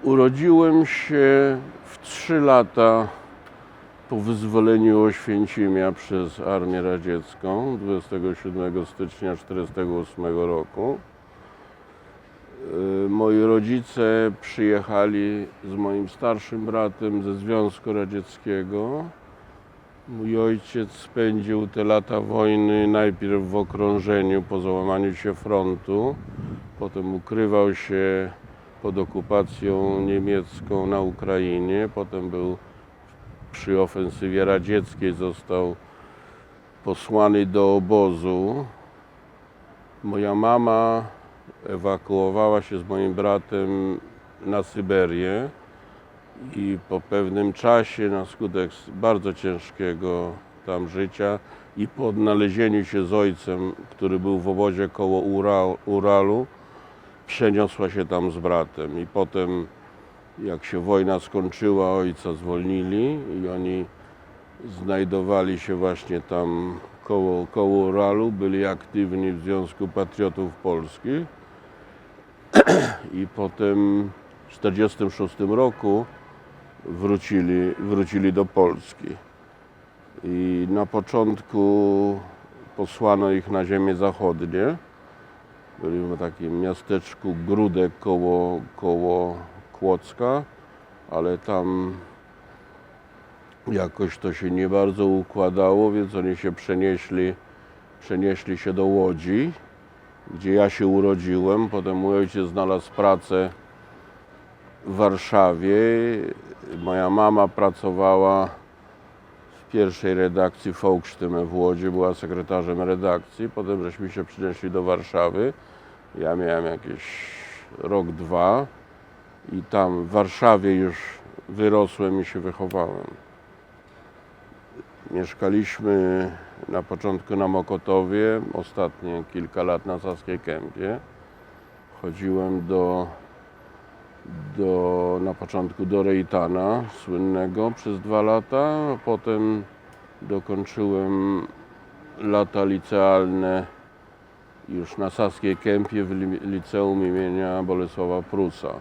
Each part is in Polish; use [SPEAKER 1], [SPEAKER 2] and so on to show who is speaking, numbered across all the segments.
[SPEAKER 1] Urodziłem się w 3 lata po wyzwoleniu Oświęcimia przez Armię Radziecką 27 stycznia 1948 roku. Moi rodzice przyjechali z moim starszym bratem ze Związku Radzieckiego. Mój ojciec spędził te lata wojny najpierw w okrążeniu po załamaniu się frontu, potem ukrywał się pod okupacją niemiecką na Ukrainie, potem był przy ofensywie radzieckiej, został posłany do obozu. Moja mama ewakuowała się z moim bratem na Syberię i po pewnym czasie, na skutek bardzo ciężkiego tam życia i po odnalezieniu się z ojcem, który był w obozie koło Uralu, przeniosła się tam z bratem. I potem, jak się wojna skończyła, ojca zwolnili i oni znajdowali się właśnie tam koło Uralu, byli aktywni w Związku Patriotów Polskich. I potem w 1946 roku wrócili do Polski. I na początku posłano ich na ziemię zachodnie. Byli w takim miasteczku Grudek koło Kłodzka, ale tam jakoś to się nie bardzo układało, więc oni się przenieśli się do Łodzi, gdzie ja się urodziłem. Potem mój ojciec znalazł pracę w Warszawie. Moja mama pracowała w pierwszej redakcji Volksstimme w Łodzi, była sekretarzem redakcji. Potem żeśmy się przenieśli do Warszawy. Ja miałem jakieś rok, 2 i tam w Warszawie już wyrosłem i się wychowałem. Mieszkaliśmy na początku na Mokotowie, ostatnie kilka lat na Saskiej Kępie. Chodziłem na początku do Rejtana słynnego przez 2 lata, a potem dokończyłem lata licealne już na Saskiej Kępie w liceum imienia Bolesława Prusa.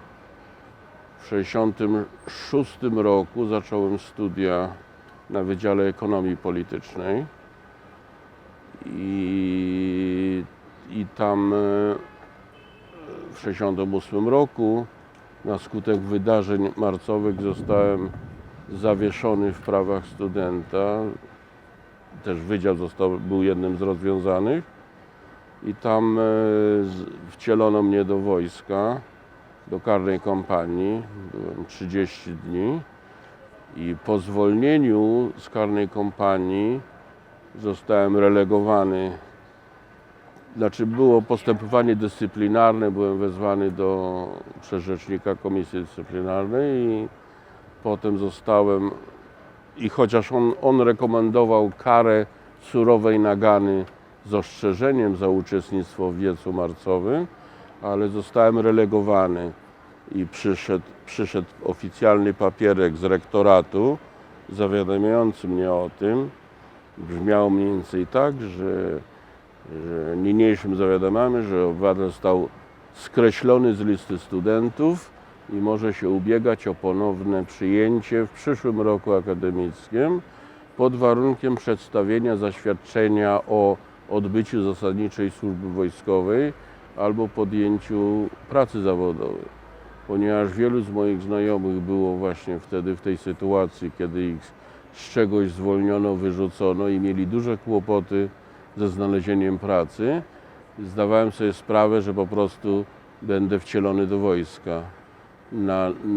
[SPEAKER 1] W 1966 roku zacząłem studia na Wydziale Ekonomii Politycznej i tam w 1968 roku na skutek wydarzeń marcowych zostałem zawieszony w prawach studenta. Też wydział był jednym z rozwiązanych i tam wcielono mnie do wojska, do karnej kompanii. Byłem 30 dni i po zwolnieniu z karnej kompanii zostałem relegowany. Znaczy było postępowanie dyscyplinarne, byłem wezwany przez rzecznika Komisji Dyscyplinarnej i potem zostałem, i chociaż on rekomendował karę surowej nagany z ostrzeżeniem za uczestnictwo w wiecu marcowym, ale zostałem relegowany i przyszedł oficjalny papierek z rektoratu zawiadamiający mnie o tym. Brzmiało mniej więcej tak, że niniejszym zawiadamiamy, że obywatel został skreślony z listy studentów i może się ubiegać o ponowne przyjęcie w przyszłym roku akademickim pod warunkiem przedstawienia zaświadczenia o odbyciu zasadniczej służby wojskowej albo podjęciu pracy zawodowej. Ponieważ wielu z moich znajomych było właśnie wtedy w tej sytuacji, kiedy ich z czegoś zwolniono, wyrzucono i mieli duże kłopoty ze znalezieniem pracy, zdawałem sobie sprawę, że po prostu będę wcielony do wojska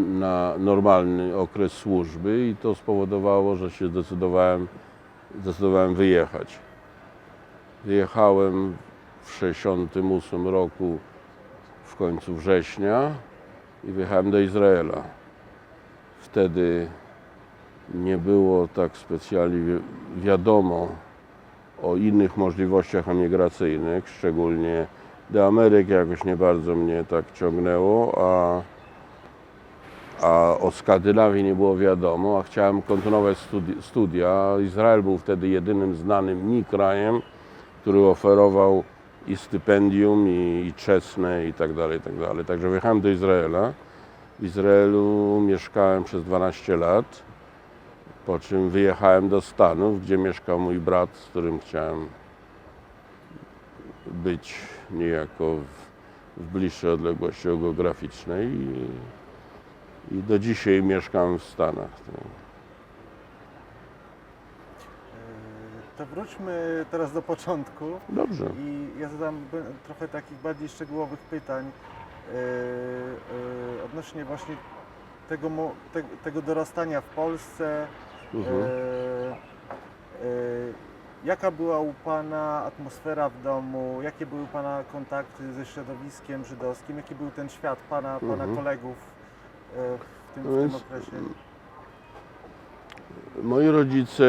[SPEAKER 1] na normalny okres służby i to spowodowało, że się zdecydowałem wyjechać. Wyjechałem w 1968 roku w końcu września i wyjechałem do Izraela. Wtedy nie było tak specjalnie wiadomo o innych możliwościach emigracyjnych, szczególnie do Ameryki jakoś nie bardzo mnie tak ciągnęło, a o Skandynawii nie było wiadomo, a chciałem kontynuować studia. Izrael był wtedy jedynym znanym mi krajem, który oferował i stypendium, i czesne, i tak dalej, i tak dalej. Także wyjechałem do Izraela W Izraelu mieszkałem przez 12 lat, po czym wyjechałem do Stanów, gdzie mieszkał mój brat, z którym chciałem być niejako w bliższej odległości geograficznej i do dzisiaj mieszkam w Stanach.
[SPEAKER 2] To wróćmy teraz do początku.
[SPEAKER 1] Dobrze.
[SPEAKER 2] I ja zadam trochę takich bardziej szczegółowych pytań odnośnie właśnie tego dorastania w Polsce. Jaka była u Pana atmosfera w domu? Jakie były Pana kontakty ze środowiskiem żydowskim? Jaki był ten świat Pana kolegów w tym okresie?
[SPEAKER 1] Moi rodzice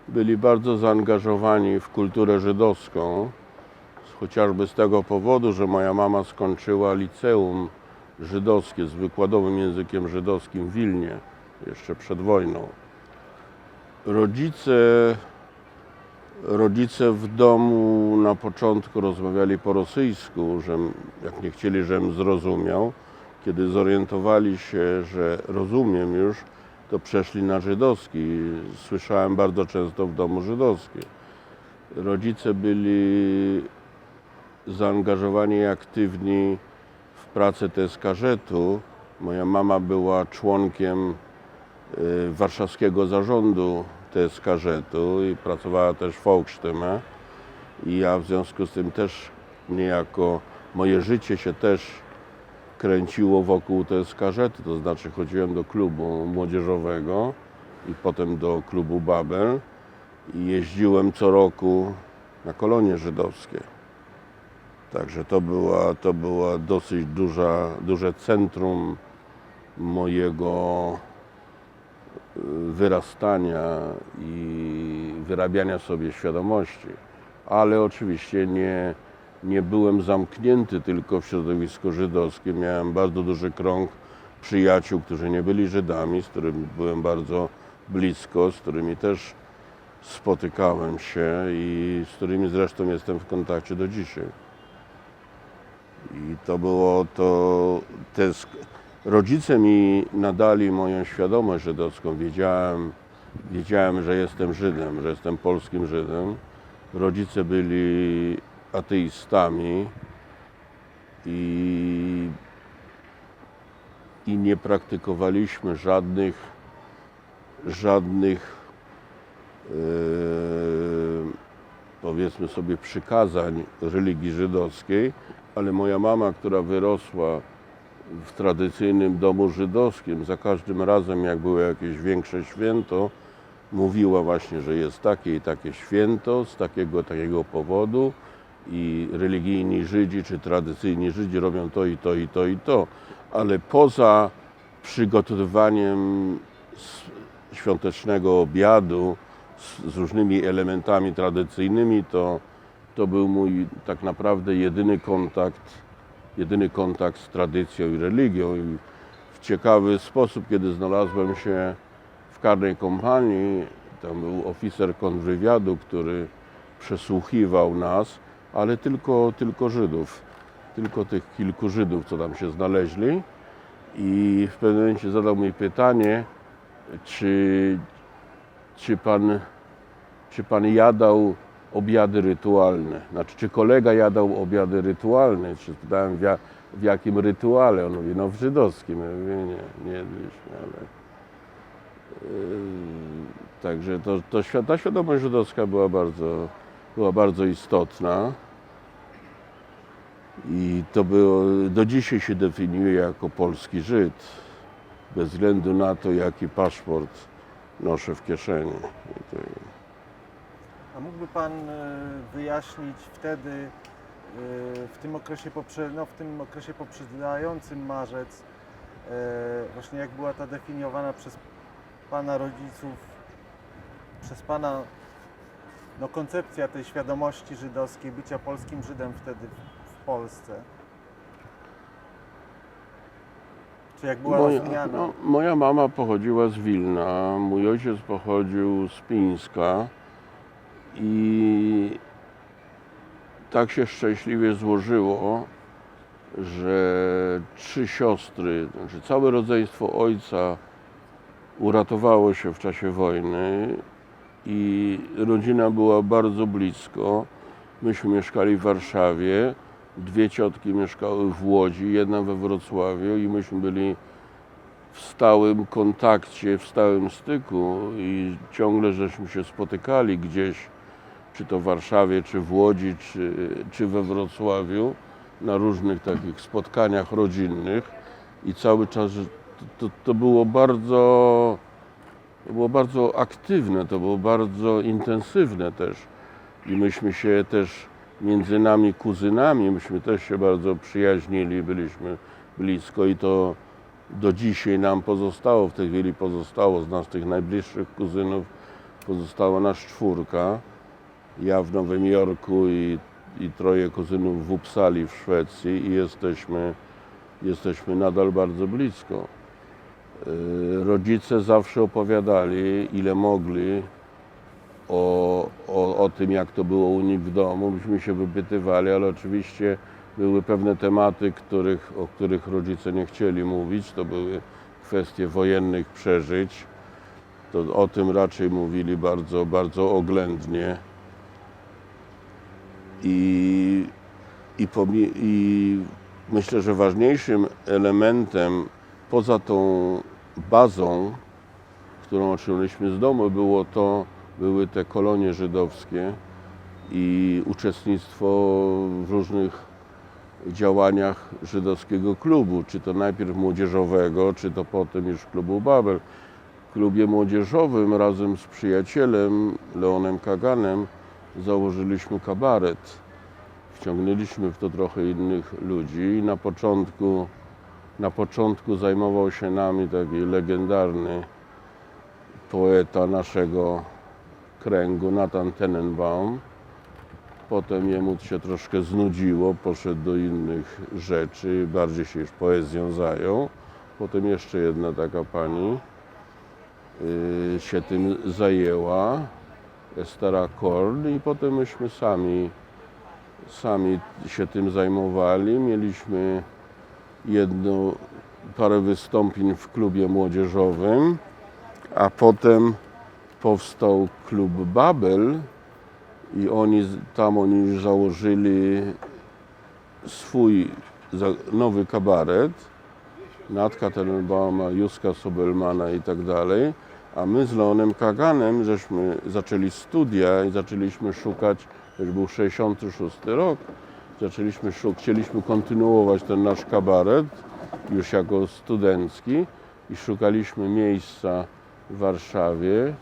[SPEAKER 1] byli bardzo zaangażowani w kulturę żydowską, chociażby z tego powodu, że moja mama skończyła liceum żydowskie z wykładowym językiem żydowskim w Wilnie, jeszcze przed wojną. Rodzice w domu na początku rozmawiali po rosyjsku, jak nie chcieli, żebym zrozumiał. Kiedy zorientowali się, że rozumiem już, to przeszli na żydowski. Słyszałem bardzo często w domu żydowskie. Rodzice byli zaangażowani i aktywni w pracę TSKŻ-u. Moja mama była członkiem warszawskiego zarządu TSKŻ-u i pracowała też w Volksstimme. I ja w związku z tym też niejako moje życie się też kręciło wokół TSKŻ, to znaczy chodziłem do klubu młodzieżowego i potem do klubu Babel i jeździłem co roku na kolonie żydowskie. Także to była dosyć duże centrum mojego wyrastania i wyrabiania sobie świadomości. Ale oczywiście nie byłem zamknięty tylko w środowisku żydowskim. Miałem bardzo duży krąg przyjaciół, którzy nie byli Żydami, z którymi byłem bardzo blisko, z którymi też spotykałem się i z którymi zresztą jestem w kontakcie do dzisiaj. I to było to. Rodzice mi nadali moją świadomość żydowską. Wiedziałem, że jestem Żydem, że jestem polskim Żydem. Rodzice byli ateistami i nie praktykowaliśmy żadnych powiedzmy sobie przykazań religii żydowskiej, ale moja mama, która wyrosła w tradycyjnym domu żydowskim, za każdym razem jak było jakieś większe święto, mówiła właśnie, że jest takie i takie święto z takiego powodu i religijni Żydzi czy tradycyjni Żydzi robią to i to i to i to, ale poza przygotowywaniem świątecznego obiadu z różnymi elementami tradycyjnymi, to był mój tak naprawdę jedyny kontakt z tradycją i religią. I w ciekawy sposób, kiedy znalazłem się w karnej kompanii, tam był oficer kontrwywiadu, który przesłuchiwał nas, ale tylko Żydów, tylko tych kilku Żydów, co tam się znaleźli. I w pewnym momencie zadał mi pytanie, czy pan jadał obiady rytualne? Znaczy, czy kolega jadał obiady rytualne? Czy spytałem, w jakim rytuale? On mówi, no w żydowskim. Ja mówię, nie jedliśmy, ale... Także ta świadomość żydowska była bardzo istotna. I to było, do dzisiaj się definiuje jako polski Żyd, bez względu na to, jaki paszport noszę w kieszeni.
[SPEAKER 2] A mógłby Pan wyjaśnić wtedy, w tym okresie poprzedzającym marzec, właśnie jak była ta definiowana przez Pana rodziców, przez Pana koncepcja tej świadomości żydowskiej, bycia polskim Żydem wtedy w Polsce? Czy jak była rozumiana?
[SPEAKER 1] Moja mama pochodziła z Wilna, mój ojciec pochodził z Pińska i tak się szczęśliwie złożyło, że 3 siostry, znaczy całe rodzeństwo ojca uratowało się w czasie wojny i rodzina była bardzo blisko. Myśmy mieszkali w Warszawie, 2 ciotki mieszkały w Łodzi, jedna we Wrocławiu i myśmy byli w stałym kontakcie, w stałym styku i ciągle żeśmy się spotykali gdzieś, czy to w Warszawie, czy w Łodzi, czy we Wrocławiu, na różnych takich spotkaniach rodzinnych i cały czas to było bardzo aktywne, to było bardzo intensywne też i myśmy się też między nami kuzynami, myśmy też się bardzo przyjaźnili, byliśmy blisko i to do dzisiaj nam pozostało, w tej chwili pozostało z nas tych najbliższych kuzynów, pozostało nas 4. Ja w Nowym Jorku i 3 kuzynów w Uppsali w Szwecji i jesteśmy nadal bardzo blisko. Rodzice zawsze opowiadali, ile mogli, o tym, jak to było u nich w domu. Myśmy się wypytywali, ale oczywiście były pewne tematy, o których rodzice nie chcieli mówić. To były kwestie wojennych przeżyć. To o tym raczej mówili bardzo, bardzo oględnie. I myślę, że ważniejszym elementem poza tą bazą, którą otrzymaliśmy z domu, były te kolonie żydowskie i uczestnictwo w różnych działaniach żydowskiego klubu, czy to najpierw młodzieżowego, czy to potem już klubu Babel. W klubie młodzieżowym razem z przyjacielem Leonem Kaganem założyliśmy kabaret. Wciągnęliśmy w to trochę innych ludzi i na początku zajmował się nami taki legendarny poeta naszego kręgu, Nathan Tenenbaum. Potem jemu się troszkę znudziło, poszedł do innych rzeczy, bardziej się już poezją zajął. Potem jeszcze jedna taka pani się tym zajęła, Estera Korn, i potem myśmy sami się tym zajmowali. Mieliśmy parę wystąpień w klubie młodzieżowym, a potem powstał klub Babel i oni już założyli swój nowy kabaret, Natka Tenenbauma, Józka Sobelmana i tak dalej, a my z Leonem Kaganem żeśmy zaczęli studia i zaczęliśmy szukać, to już był 66 rok, chcieliśmy kontynuować ten nasz kabaret już jako studencki i szukaliśmy miejsca w Warszawie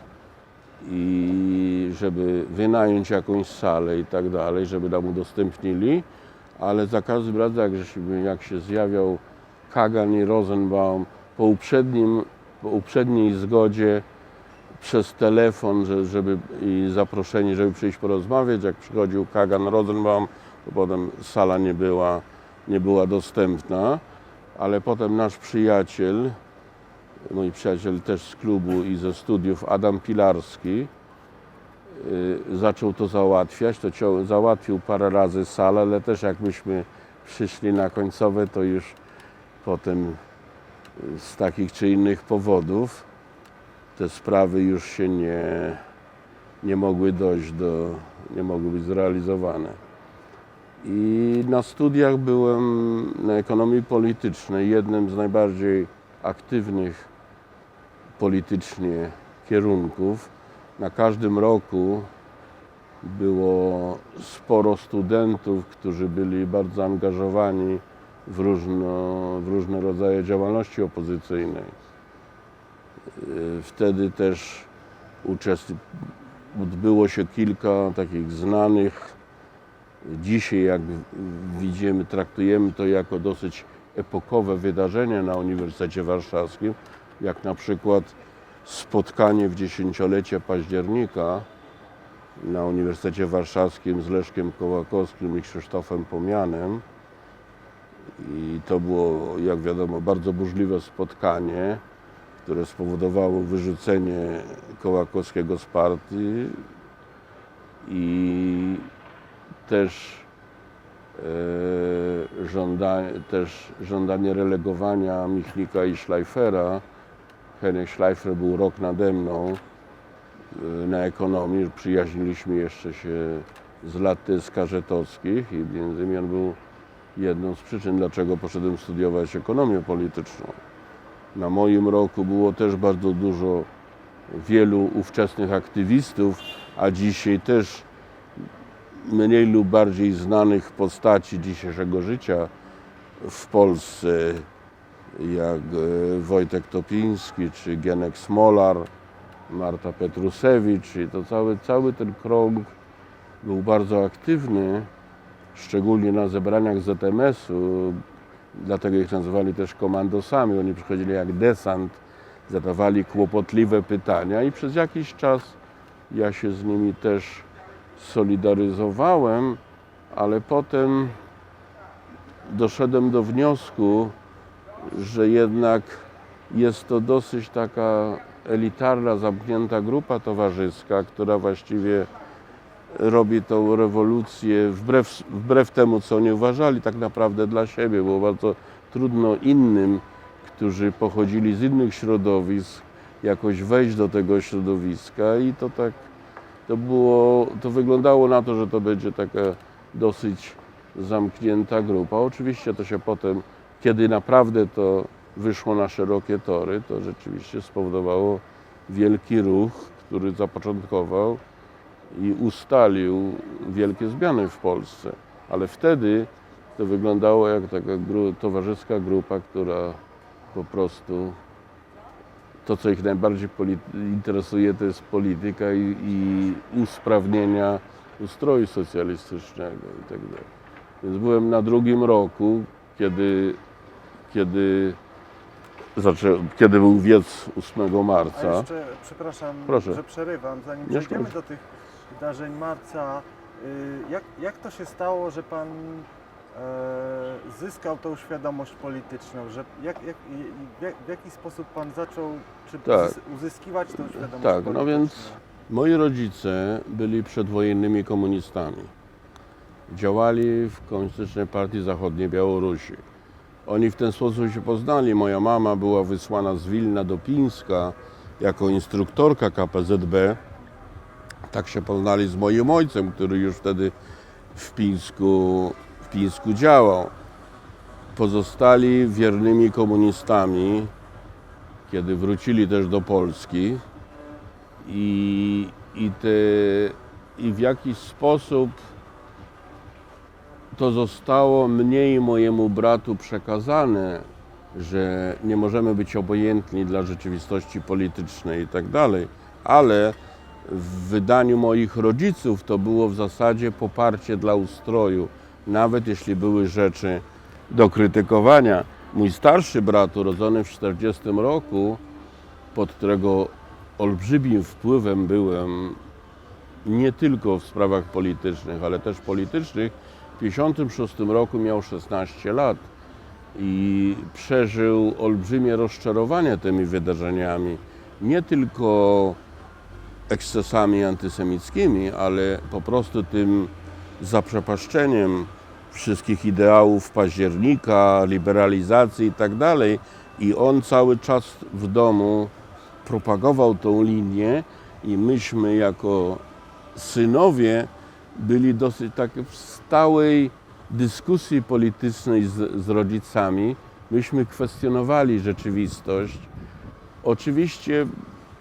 [SPEAKER 1] i żeby wynająć jakąś salę i tak dalej, żeby nam udostępnili, ale za każdym razem jak się zjawiał Kagan i Rosenbaum po uprzedniej zgodzie przez telefon, i zaproszeni, żeby przyjść porozmawiać, jak przychodził Kagan, Rosenbaum, to potem sala nie była dostępna, ale potem nasz przyjaciel, mój przyjaciel też z klubu i ze studiów, Adam Pilarski, zaczął to załatwiać, załatwił parę razy salę, ale też jak myśmy przyszli na końcowe, to już potem z takich czy innych powodów te sprawy już się nie mogły nie mogły być zrealizowane. I na studiach byłem na ekonomii politycznej, jednym z najbardziej aktywnych politycznie kierunków. Na każdym roku było sporo studentów, którzy byli bardzo zaangażowani w różne rodzaje działalności opozycyjnej. Wtedy też odbyło się kilka takich znanych. Dzisiaj, jak widzimy, traktujemy to jako dosyć epokowe wydarzenie na Uniwersytecie Warszawskim, jak na przykład spotkanie w 10-lecie października na Uniwersytecie Warszawskim z Leszkiem Kołakowskim i Krzysztofem Pomianem. I to było, jak wiadomo, bardzo burzliwe spotkanie, które spowodowało wyrzucenie Kołakowskiego z partii i też też żądanie relegowania Michlika i Schleifera. Henryk Schleifer był rok nade mną na ekonomii. Przyjaźniliśmy jeszcze się z lat skażetowskich i między innymi on był jedną z przyczyn, dlaczego poszedłem studiować ekonomię polityczną. Na moim roku było też bardzo dużo wielu ówczesnych aktywistów, a dzisiaj też mniej lub bardziej znanych postaci dzisiejszego życia w Polsce, jak Wojtek Topiński, czy Gienek Smolar, Marta Petrusewicz. I to cały ten krąg był bardzo aktywny, szczególnie na zebraniach ZMS-u, dlatego ich nazywali też komandosami. Oni przychodzili jak desant, zadawali kłopotliwe pytania i przez jakiś czas ja się z nimi też solidaryzowałem, ale potem doszedłem do wniosku, że jednak jest to dosyć taka elitarna, zamknięta grupa towarzyska, która właściwie robi tą rewolucję wbrew temu, co oni uważali, tak naprawdę dla siebie. Było bardzo trudno innym, którzy pochodzili z innych środowisk, jakoś wejść do tego środowiska i to wyglądało na to, że to będzie taka dosyć zamknięta grupa. Oczywiście to się potem, kiedy naprawdę to wyszło na szerokie tory, to rzeczywiście spowodowało wielki ruch, który zapoczątkował i ustalił wielkie zmiany w Polsce. Ale wtedy to wyglądało jak taka towarzyska grupa, która po prostu to, co ich najbardziej interesuje, to jest polityka i usprawnienia ustroju socjalistycznego i tak dalej. Więc byłem na drugim roku, kiedy był wiec 8 marca.
[SPEAKER 2] A jeszcze, przepraszam,
[SPEAKER 1] Proszę.
[SPEAKER 2] że przerywam, zanim
[SPEAKER 1] Nie
[SPEAKER 2] przejdziemy
[SPEAKER 1] szkodzi.
[SPEAKER 2] do tych wydarzeń marca, jak to się stało, że Pan zyskał tą świadomość polityczną, że w jaki sposób Pan zaczął
[SPEAKER 1] Tak.
[SPEAKER 2] uzyskiwać tą świadomość
[SPEAKER 1] Tak,
[SPEAKER 2] polityczną?
[SPEAKER 1] no więc moi rodzice byli przedwojennymi komunistami. Działali w Komunistycznej Partii Zachodniej Białorusi. Oni w ten sposób się poznali. Moja mama była wysłana z Wilna do Pińska jako instruktorka KPZB. Tak się poznali z moim ojcem, który już wtedy w Pińsku działał. Pozostali wiernymi komunistami, kiedy wrócili też do Polski i w jakiś sposób to zostało mnie i mojemu bratu przekazane, że nie możemy być obojętni dla rzeczywistości politycznej i tak dalej, ale w wydaniu moich rodziców to było w zasadzie poparcie dla ustroju, nawet jeśli były rzeczy do krytykowania. Mój starszy brat, urodzony w 1940 roku, pod którego olbrzymim wpływem byłem nie tylko w sprawach politycznych, ale też politycznych, w 1956 roku miał 16 lat i przeżył olbrzymie rozczarowanie tymi wydarzeniami. Nie tylko ekscesami antysemickimi, ale po prostu tym zaprzepaszczeniem wszystkich ideałów października, liberalizacji i tak dalej. I on cały czas w domu propagował tą linię i myśmy jako synowie byli dosyć tak w stałej dyskusji politycznej z rodzicami. Myśmy kwestionowali rzeczywistość. Oczywiście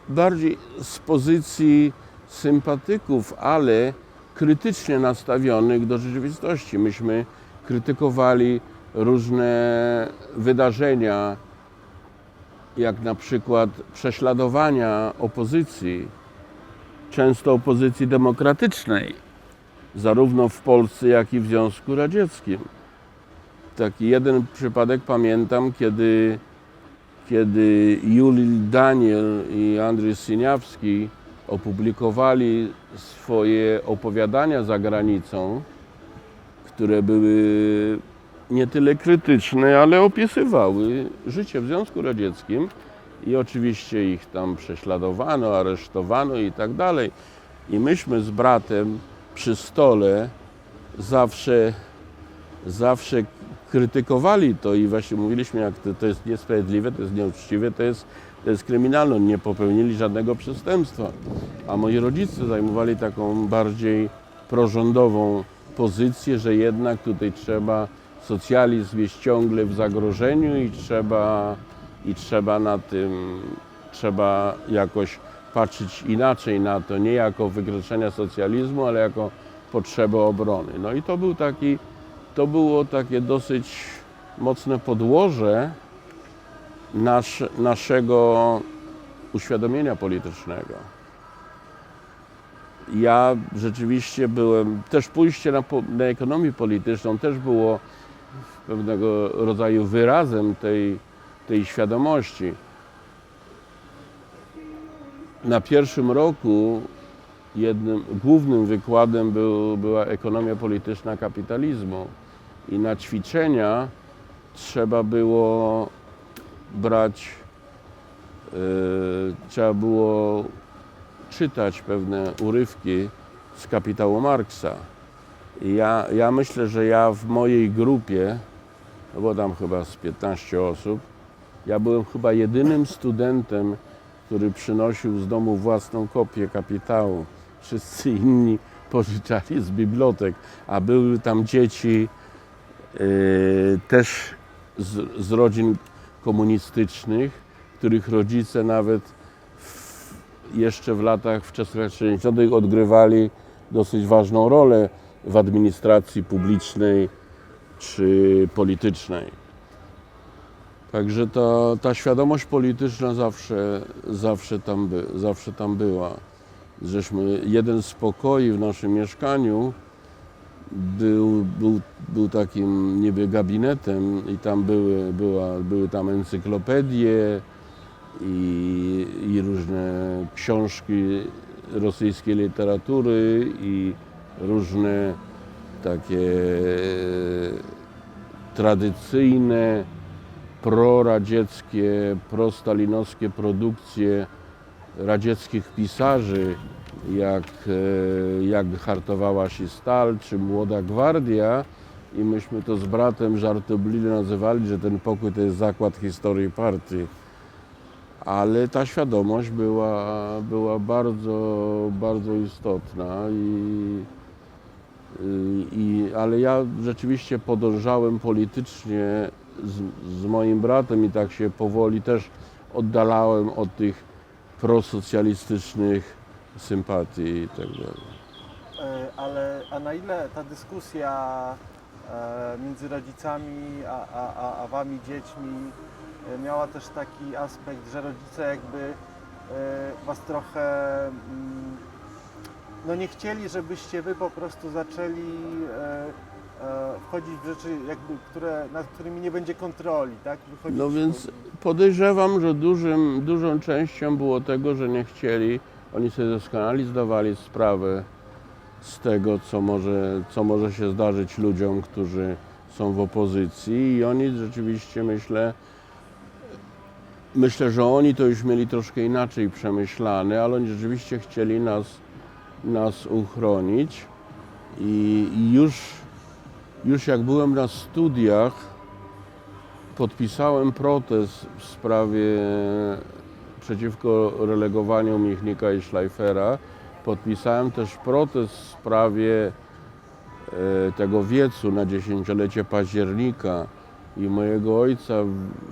[SPEAKER 1] bardziej z pozycji sympatyków, ale krytycznie nastawionych do rzeczywistości. Myśmy krytykowali różne wydarzenia, jak na przykład prześladowania opozycji, często opozycji demokratycznej, zarówno w Polsce, jak i w Związku Radzieckim. Taki jeden przypadek pamiętam, kiedy Juli Daniel i Andrzej Syniawski opublikowali swoje opowiadania za granicą, które były nie tyle krytyczne, ale opisywały życie w Związku Radzieckim i oczywiście ich tam prześladowano, aresztowano i tak dalej. I myśmy z bratem przy stole zawsze krytykowali to i właśnie mówiliśmy, jak to jest niesprawiedliwe, to jest nieuczciwe, to jest kryminalne. Oni nie popełnili żadnego przestępstwa. A moi rodzice zajmowali taką bardziej prorządową pozycję, że jednak tutaj socjalizm jest ciągle w zagrożeniu i trzeba jakoś patrzeć inaczej na to, nie jako wykroczenia socjalizmu, ale jako potrzebę obrony. No i to było takie dosyć mocne podłoże naszego uświadomienia politycznego. Ja rzeczywiście też pójście na ekonomię polityczną też było pewnego rodzaju wyrazem tej świadomości. Na pierwszym roku głównym wykładem była ekonomia polityczna kapitalizmu i na ćwiczenia trzeba było czytać pewne urywki z Kapitału Marksa. I ja myślę, że ja w mojej grupie, no bo tam chyba z 15 osób, ja byłem chyba jedynym studentem, który przynosił z domu własną kopię Kapitału. Wszyscy inni pożyczali z bibliotek, a były tam dzieci też z rodzin komunistycznych, których rodzice nawet jeszcze w wczesnych latach 60. odgrywali dosyć ważną rolę w administracji publicznej czy politycznej. Także ta świadomość polityczna zawsze tam była. Jeden z pokoi w naszym mieszkaniu był takim niby gabinetem i tam były tam encyklopedie i różne książki rosyjskiej literatury i różne takie tradycyjne, proradzieckie, prostalinowskie produkcje radzieckich pisarzy, jak hartowała się Stal czy Młoda Gwardia, i myśmy to z bratem żartobliwie nazywali, że ten pokój to jest zakład historii partii. Ale ta świadomość była bardzo, bardzo istotna ale ja rzeczywiście podążałem politycznie z moim bratem i tak się powoli też oddalałem od tych prosocjalistycznych sympatii i tak dalej.
[SPEAKER 2] A na ile ta dyskusja między rodzicami a wami dziećmi miała też taki aspekt, że rodzice jakby was trochę no nie chcieli, żebyście wy po prostu zaczęli wchodzić w rzeczy, jakby, nad którymi nie będzie kontroli, tak?
[SPEAKER 1] No więc podejrzewam, że dużą częścią było tego, że nie chcieli. Oni sobie doskonale zdawali sprawę z tego, co może się zdarzyć ludziom, którzy są w opozycji, i oni rzeczywiście, myślę, że oni to już mieli troszkę inaczej przemyślane, ale oni rzeczywiście chcieli nas uchronić i już jak byłem na studiach, podpisałem protest w sprawie przeciwko relegowaniu Michnika i Schleifera. Podpisałem też protest w sprawie tego wiecu na 10-lecie października i mojego ojca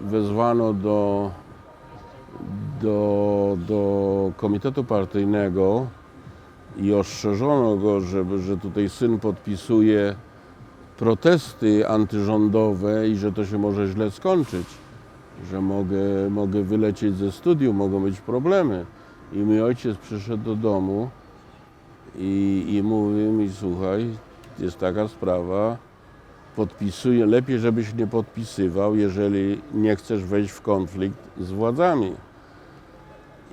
[SPEAKER 1] wezwano do komitetu partyjnego i ostrzeżono go, że tutaj syn podpisuje protesty antyrządowe i że to się może źle skończyć, że mogę wylecieć ze studium, mogą być problemy. I mój ojciec przyszedł do domu i mówi mi: słuchaj, jest taka sprawa, podpisuję, lepiej żebyś nie podpisywał, jeżeli nie chcesz wejść w konflikt z władzami.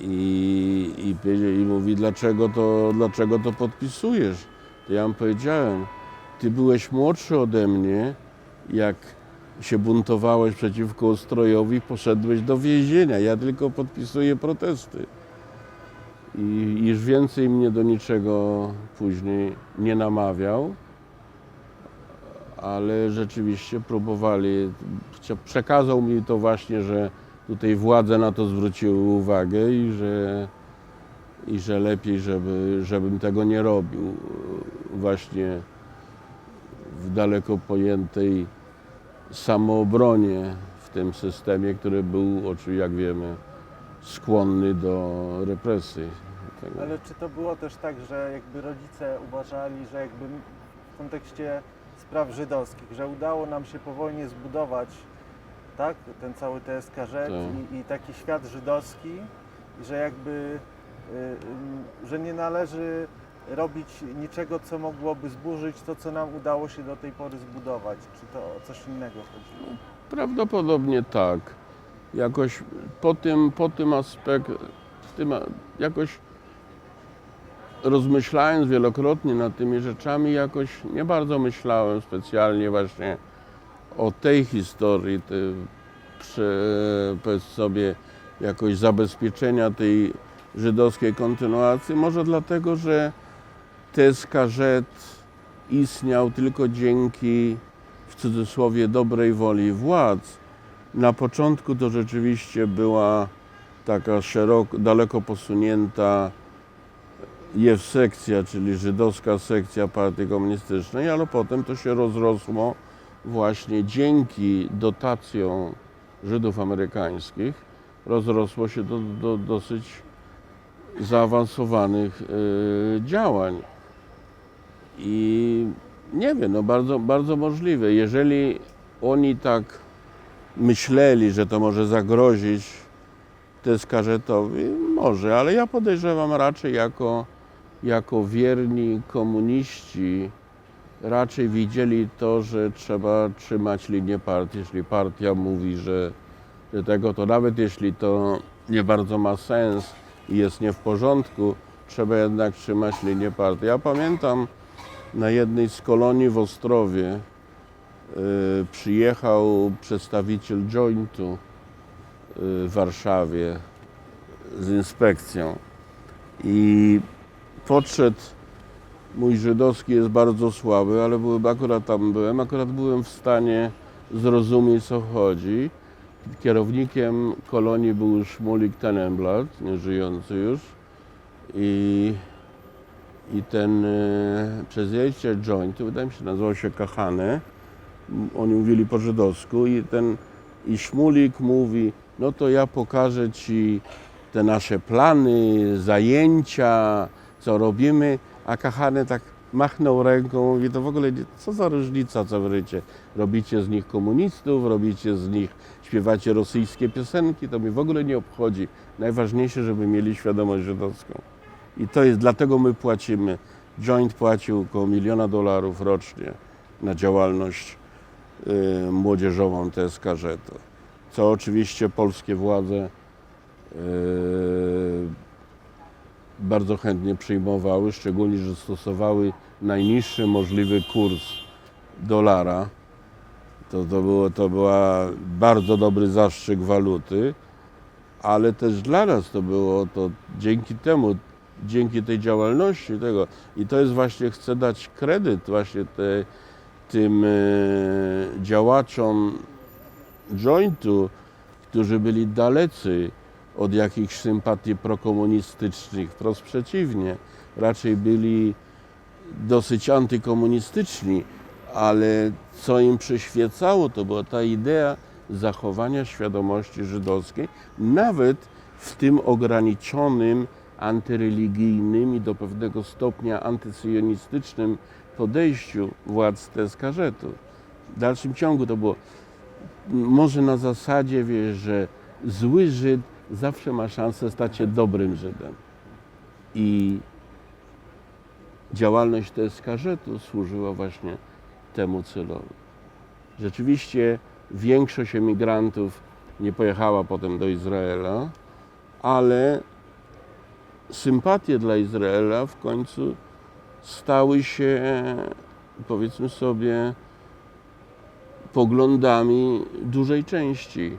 [SPEAKER 1] I mówi: dlaczego to podpisujesz? To ja mu powiedziałem: ty byłeś młodszy ode mnie, jak się buntowałeś przeciwko ustrojowi, poszedłeś do więzienia, ja tylko podpisuję protesty. I już więcej mnie do niczego później nie namawiał, ale rzeczywiście próbowali, przekazał mi to właśnie, że tutaj władze na to zwróciły uwagę i że lepiej, żebym tego nie robił właśnie w daleko pojętej samoobronie w tym systemie, który był, oczywiście jak wiemy, skłonny do represji.
[SPEAKER 2] Ale czy to było też tak, że jakby rodzice uważali, że jakby w kontekście spraw żydowskich, że udało nam się po wojnie zbudować, tak, ten cały TSKZ i taki świat żydowski, i że jakby, że nie należy robić niczego, co mogłoby zburzyć to, co nam udało się do tej pory zbudować? Czy to o coś innego chodziło?
[SPEAKER 1] Prawdopodobnie tak. Jakoś po tym aspekcie, jakoś rozmyślając wielokrotnie nad tymi rzeczami, jakoś nie bardzo myślałem specjalnie właśnie o tej historii, powiedz sobie, jakoś zabezpieczenia tej żydowskiej kontynuacji. Może dlatego, że TSKZ istniał tylko dzięki, w cudzysłowie, dobrej woli władz. Na początku to rzeczywiście była taka daleko posunięta sekcja, czyli żydowska sekcja partii komunistycznej, ale potem to się rozrosło właśnie dzięki dotacjom Żydów amerykańskich, rozrosło się do dosyć zaawansowanych działań. I nie wiem, no bardzo, bardzo możliwe. Jeżeli oni tak myśleli, że to może zagrozić TSKZ-owi, może, ale ja podejrzewam raczej jako wierni komuniści, raczej widzieli to, że trzeba trzymać linię partii. Jeśli partia mówi, że tego, to nawet jeśli to nie bardzo ma sens i jest nie w porządku, trzeba jednak trzymać linię partii. Ja pamiętam, na jednej z kolonii w Ostrowie przyjechał przedstawiciel jointu w Warszawie z inspekcją i podszedł, mój żydowski jest bardzo słaby, ale akurat byłem w stanie zrozumieć, co chodzi. Kierownikiem kolonii był Szmulik Tenenblatt, nieżyjący już, i ten przedstawiciel jointu, wydaje mi się, nazywał się Kahane, oni mówili po żydowsku, i Szmulik mówi, no to ja pokażę ci te nasze plany, zajęcia, co robimy, a Kahane tak machnął ręką, mówi, to w ogóle co za różnica, co wy robicie z nich komunistów, robicie z nich, śpiewacie rosyjskie piosenki, to mnie w ogóle nie obchodzi. Najważniejsze, żeby mieli świadomość żydowską. I to jest, dlatego my płacimy. Joint płacił około $1 milion rocznie na działalność młodzieżową TSKZ. Co oczywiście polskie władze bardzo chętnie przyjmowały, szczególnie, że stosowały najniższy możliwy kurs dolara. To była bardzo dobry zastrzyk waluty, ale też dla nas to było to dzięki tej działalności tego. I to jest właśnie, chcę dać kredyt właśnie tym działaczom jointu, którzy byli dalecy od jakichś sympatii prokomunistycznych, wprost przeciwnie, raczej byli dosyć antykomunistyczni, ale co im przyświecało, to była ta idea zachowania świadomości żydowskiej, nawet w tym ograniczonym, antyreligijnym i do pewnego stopnia antysyjonistycznym podejściu władz TSKZ-u. W dalszym ciągu to było może na zasadzie, że zły Żyd zawsze ma szansę stać się dobrym Żydem. I działalność TSKZ-u służyła właśnie temu celowi. Rzeczywiście większość emigrantów nie pojechała potem do Izraela, ale sympatie dla Izraela w końcu stały się, powiedzmy sobie, poglądami dużej części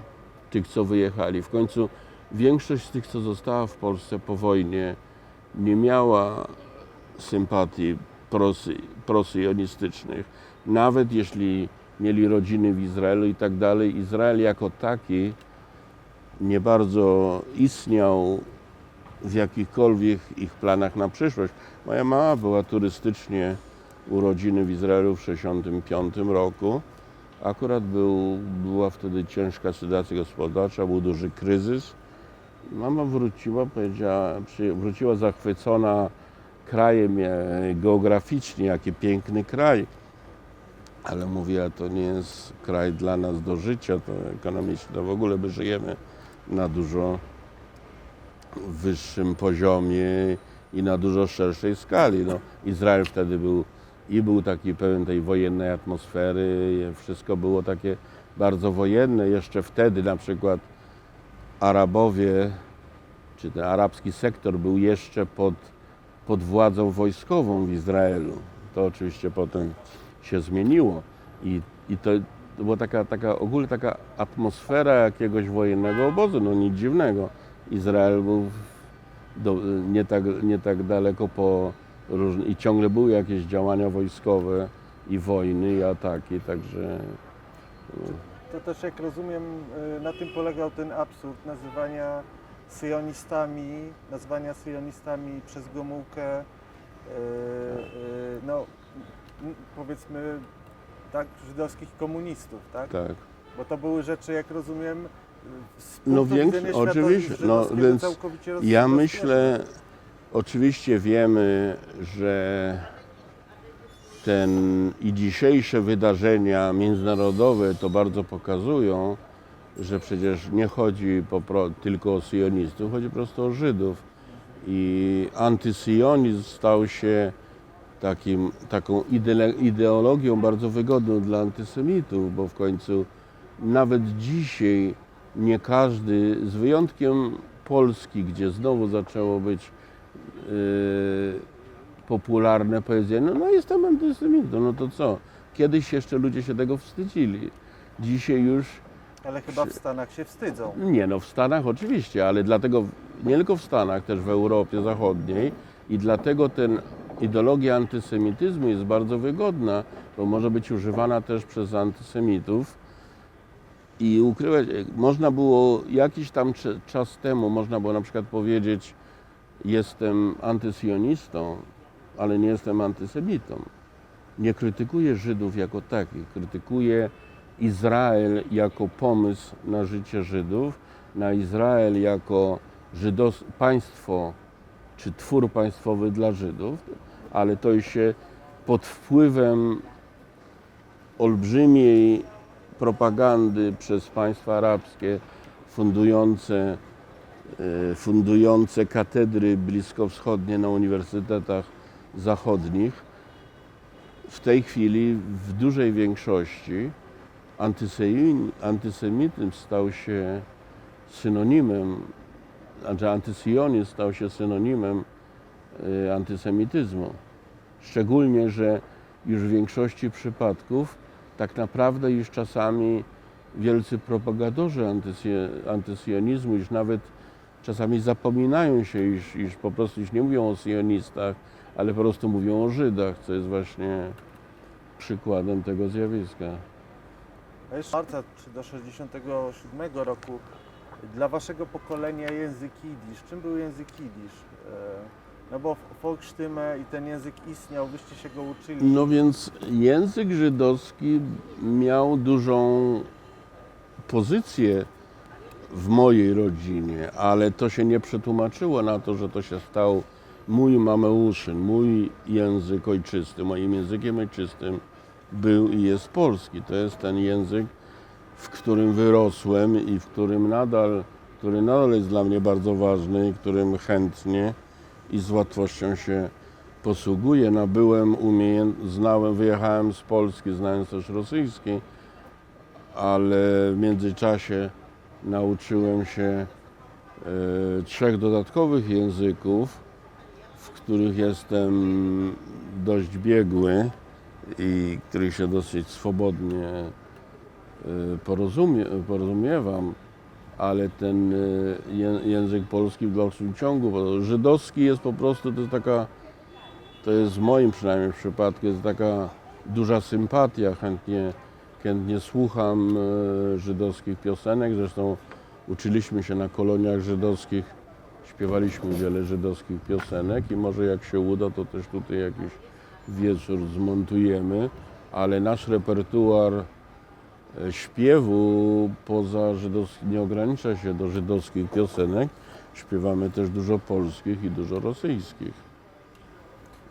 [SPEAKER 1] tych, co wyjechali. W końcu większość z tych, co została w Polsce po wojnie, nie miała sympatii prosyjonistycznych. nawet jeśli mieli rodziny w Izraelu i tak dalej, Izrael jako taki nie bardzo istniał w jakichkolwiek ich planach na przyszłość. Moja mama była turystycznie u rodziny w Izraelu w 1965 roku. Akurat była wtedy ciężka sytuacja gospodarcza, był duży kryzys. Mama wróciła zachwycona krajem geograficznie, jaki piękny kraj. Ale mówiła, to nie jest kraj dla nas do życia, to ekonomicznie to w ogóle my żyjemy na dużo wyższym poziomie i na dużo szerszej skali. No, Izrael wtedy był taki pełen tej wojennej atmosfery, wszystko było takie bardzo wojenne. Jeszcze wtedy na przykład Arabowie, czy ten arabski sektor był jeszcze pod władzą wojskową w Izraelu. To oczywiście potem się zmieniło i to była ogólnie taka atmosfera jakiegoś wojennego obozu, no nic dziwnego. Izrael był nie tak daleko i ciągle były jakieś działania wojskowe i wojny i ataki, także...
[SPEAKER 2] To też, jak rozumiem, na tym polegał ten absurd nazywania syjonistami przez Gomułkę, no powiedzmy tak, żydowskich komunistów, tak?
[SPEAKER 1] Tak.
[SPEAKER 2] Bo to były rzeczy, jak rozumiem, z
[SPEAKER 1] No
[SPEAKER 2] punktu widzenia świata
[SPEAKER 1] oczywiście, no
[SPEAKER 2] żydowskiego
[SPEAKER 1] więc
[SPEAKER 2] całkowicie
[SPEAKER 1] ja myślę, oczywiście wiemy, że i dzisiejsze wydarzenia międzynarodowe to bardzo pokazują, że przecież nie chodzi tylko o syjonistów, chodzi po prostu o Żydów. I antysyjonizm stał się taką ideologią bardzo wygodną dla antysemitów, bo w końcu nawet dzisiaj nie każdy, z wyjątkiem Polski, gdzie znowu zaczęło być popularne powiedzenie, no jestem antysemitą, no to co? Kiedyś jeszcze ludzie się tego wstydzili. Dzisiaj już...
[SPEAKER 2] Ale chyba w Stanach się wstydzą.
[SPEAKER 1] Nie, no w Stanach oczywiście, ale dlatego, nie tylko w Stanach, też w Europie Zachodniej i dlatego ideologia antysemityzmu jest bardzo wygodna, bo może być używana też przez antysemitów i ukrywać, można było jakiś tam czas temu, można było na przykład powiedzieć, jestem antysionistą, ale nie jestem antysemitą. Nie krytykuję Żydów jako takich, krytykuję Izrael jako pomysł na życie Żydów, na Izrael jako państwo czy twór państwowy dla Żydów, ale to już się pod wpływem olbrzymiej propagandy przez państwa arabskie fundujące katedry bliskowschodnie na uniwersytetach zachodnich, w tej chwili w dużej większości antysemityzm stał się synonimem, znaczy antysyjonizm stał się synonimem antysemityzmu. Szczególnie, że już w większości przypadków tak naprawdę już czasami wielcy propagatorzy antysyjonizmu już nawet czasami zapominają się, iż po prostu już nie mówią o syjonistach, ale po prostu mówią o Żydach, co jest właśnie przykładem tego zjawiska.
[SPEAKER 2] A jeszcze marca do 1967 roku dla waszego pokolenia język jidysz. Czym był język jidysz? No bo Volksstimme i ten język istniał, wyście się go uczyli.
[SPEAKER 1] No więc język żydowski miał dużą pozycję w mojej rodzinie, ale to się nie przetłumaczyło na to, że to się stał mój mameuszyn, mój język ojczysty. Moim językiem ojczystym był i jest polski. To jest ten język, w którym wyrosłem i który nadal jest dla mnie bardzo ważny i którym chętnie i z łatwością się posługuję. Nabyłem, wyjechałem z Polski, znając też rosyjski, ale w międzyczasie nauczyłem się 3 dodatkowych języków, w których jestem dość biegły i których się dosyć swobodnie porozumiewam, ale ten język polski w dalszym ciągu, bo żydowski jest po prostu, to jest w moim przynajmniej przypadku, jest taka duża sympatia, chętnie słucham żydowskich piosenek. Zresztą uczyliśmy się na koloniach żydowskich, śpiewaliśmy wiele żydowskich piosenek i może jak się uda, to też tutaj jakiś wieczór zmontujemy, ale nasz repertuar śpiewu poza żydowskim nie ogranicza się do żydowskich piosenek. Śpiewamy też dużo polskich i dużo rosyjskich.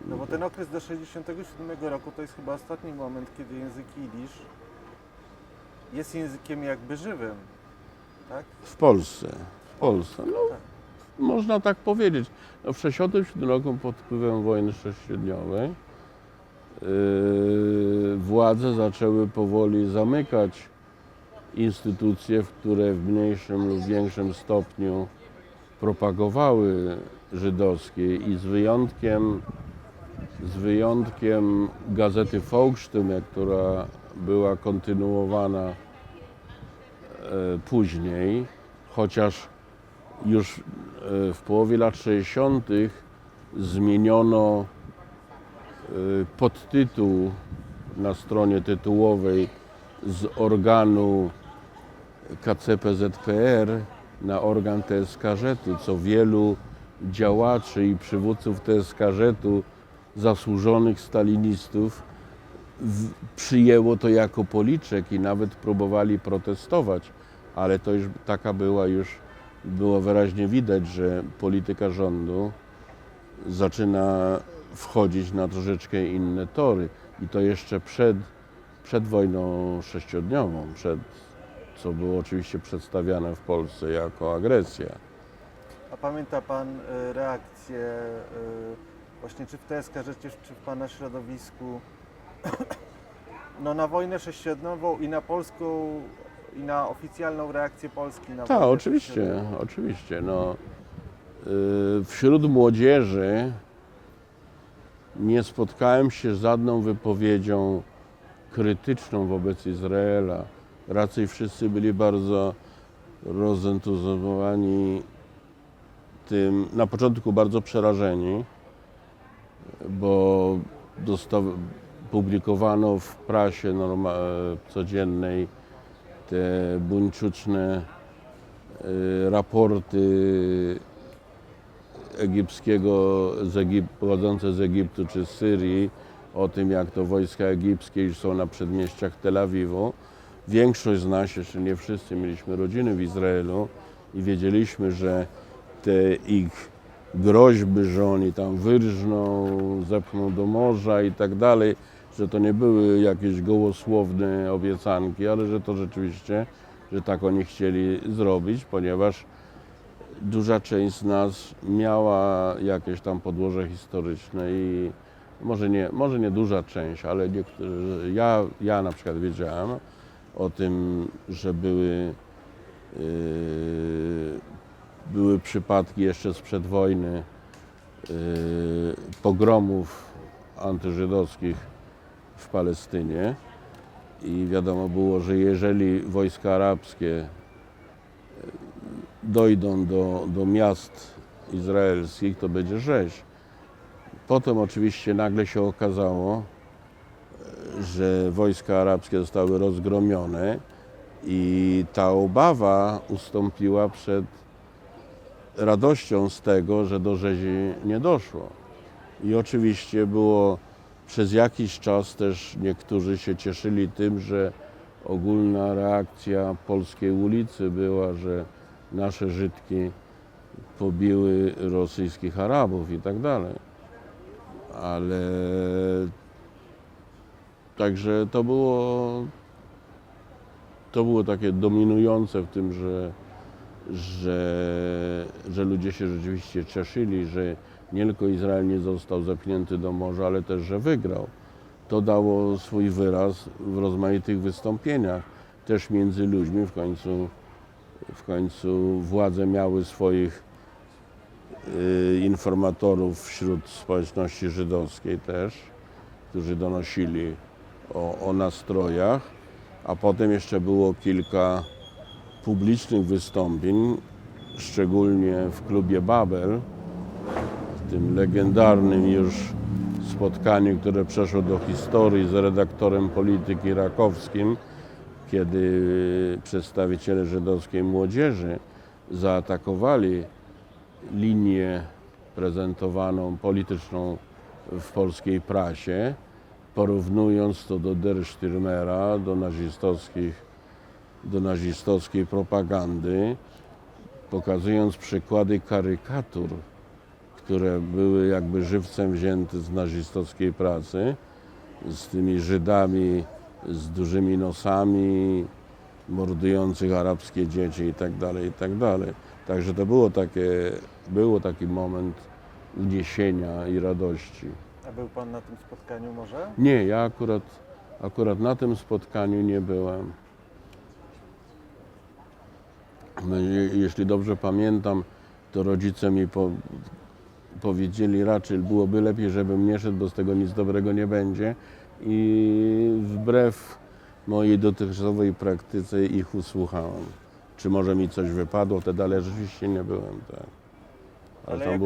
[SPEAKER 2] No bo ten okres do 1967 roku to jest chyba ostatni moment, kiedy język jidysz jest językiem jakby żywym, tak?
[SPEAKER 1] W Polsce. No, można tak powiedzieć. No, w 1967 roku pod wpływem wojny sześciodniowej władze zaczęły powoli zamykać instytucje, które w mniejszym lub większym stopniu propagowały żydowskie i z wyjątkiem gazety Volksstimme, która była kontynuowana później, chociaż już w połowie lat 60. zmieniono podtytuł na stronie tytułowej z organu KCPZPR na organ TSKŻ-u, co wielu działaczy i przywódców TSKŻ-u, zasłużonych stalinistów, przyjęło to jako policzek i nawet próbowali protestować, ale to już taka było wyraźnie widać, że polityka rządu zaczyna wchodzić na troszeczkę inne tory i to jeszcze przed wojną sześciodniową, co było oczywiście przedstawiane w Polsce jako agresja.
[SPEAKER 2] A pamięta Pan reakcję właśnie czy w TSKŻ, czy w Pana środowisku no, na wojnę sześciodniową i na polską, i na oficjalną reakcję Polski na
[SPEAKER 1] Tak,
[SPEAKER 2] wojnę
[SPEAKER 1] oczywiście.
[SPEAKER 2] sześciodniową?
[SPEAKER 1] No, wśród młodzieży nie spotkałem się z żadną wypowiedzią krytyczną wobec Izraela. Raczej wszyscy byli bardzo rozentuzjazmowani tym, na początku bardzo przerażeni, bo publikowano w prasie codziennej te buńczuczne raporty pochodzące z Egiptu czy z Syrii o tym, jak to wojska egipskie już są na przedmieściach Tel Awiwu. Większość z nas, jeszcze nie wszyscy, mieliśmy rodziny w Izraelu i wiedzieliśmy, że te ich groźby, że oni tam wyrżną, zepchną do morza i tak dalej, że to nie były jakieś gołosłowne obiecanki, ale że to rzeczywiście, że tak oni chcieli zrobić, ponieważ duża część z nas miała jakieś tam podłoże historyczne i może nie duża część, ale niektórzy, ja na przykład wiedziałem o tym, że były przypadki jeszcze sprzed wojny pogromów antyżydowskich w Palestynie i wiadomo było, że jeżeli wojska arabskie dojdą do miast izraelskich, to będzie rzeź. Potem oczywiście nagle się okazało, że wojska arabskie zostały rozgromione i ta obawa ustąpiła przed radością z tego, że do rzezi nie doszło. I oczywiście było przez jakiś czas też niektórzy się cieszyli tym, że ogólna reakcja polskiej ulicy była, że nasze Żydki pobiły rosyjskich Arabów i tak dalej. Ale także to było takie dominujące w tym, że ludzie się rzeczywiście cieszyli, że nie tylko Izrael nie został zepchnięty do morza, ale też, że wygrał. To dało swój wyraz w rozmaitych wystąpieniach, też między ludźmi. W końcu władze miały swoich informatorów wśród społeczności żydowskiej też, którzy donosili o nastrojach, a potem jeszcze było kilka publicznych wystąpień, szczególnie w klubie Babel, w tym legendarnym już z spotkaniu, które przeszło do historii z redaktorem Polityki Rakowskim, kiedy przedstawiciele żydowskiej młodzieży zaatakowali linię prezentowaną polityczną w polskiej prasie, porównując to do Der Stürmera, do nazistowskiej propagandy, pokazując przykłady karykatur, które były jakby żywcem wzięte z nazistowskiej pracy, z tymi Żydami z dużymi nosami, mordujących arabskie dzieci itd., itd. Także to było taki moment uniesienia i radości.
[SPEAKER 2] A był Pan na tym spotkaniu może?
[SPEAKER 1] Nie, ja akurat na tym spotkaniu nie byłem. Jeśli dobrze pamiętam, to rodzice mi powiedzieli raczej, byłoby lepiej, żebym nie szedł, bo z tego nic dobrego nie będzie. I wbrew mojej dotychczasowej praktyce ich usłuchałem. Czy może mi coś wypadło wtedy, ale rzeczywiście nie byłem, tak.
[SPEAKER 2] Ale jak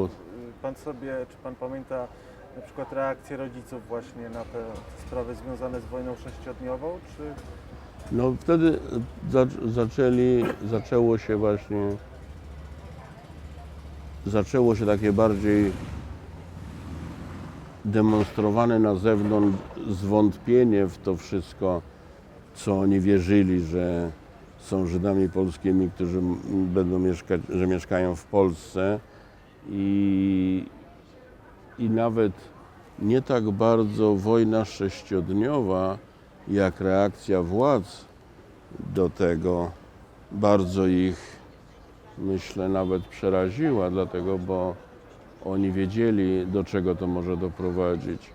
[SPEAKER 2] czy Pan pamięta na przykład reakcję rodziców właśnie na te sprawy związane z wojną sześciodniową, czy...
[SPEAKER 1] No wtedy zaczęło się takie bardziej demonstrowane na zewnątrz zwątpienie w to wszystko, co oni wierzyli, że są Żydami polskimi, którzy że mieszkają w Polsce i nawet nie tak bardzo wojna sześciodniowa, jak reakcja władz do tego bardzo ich, myślę, nawet przeraziła, dlatego, bo oni wiedzieli, do czego to może doprowadzić.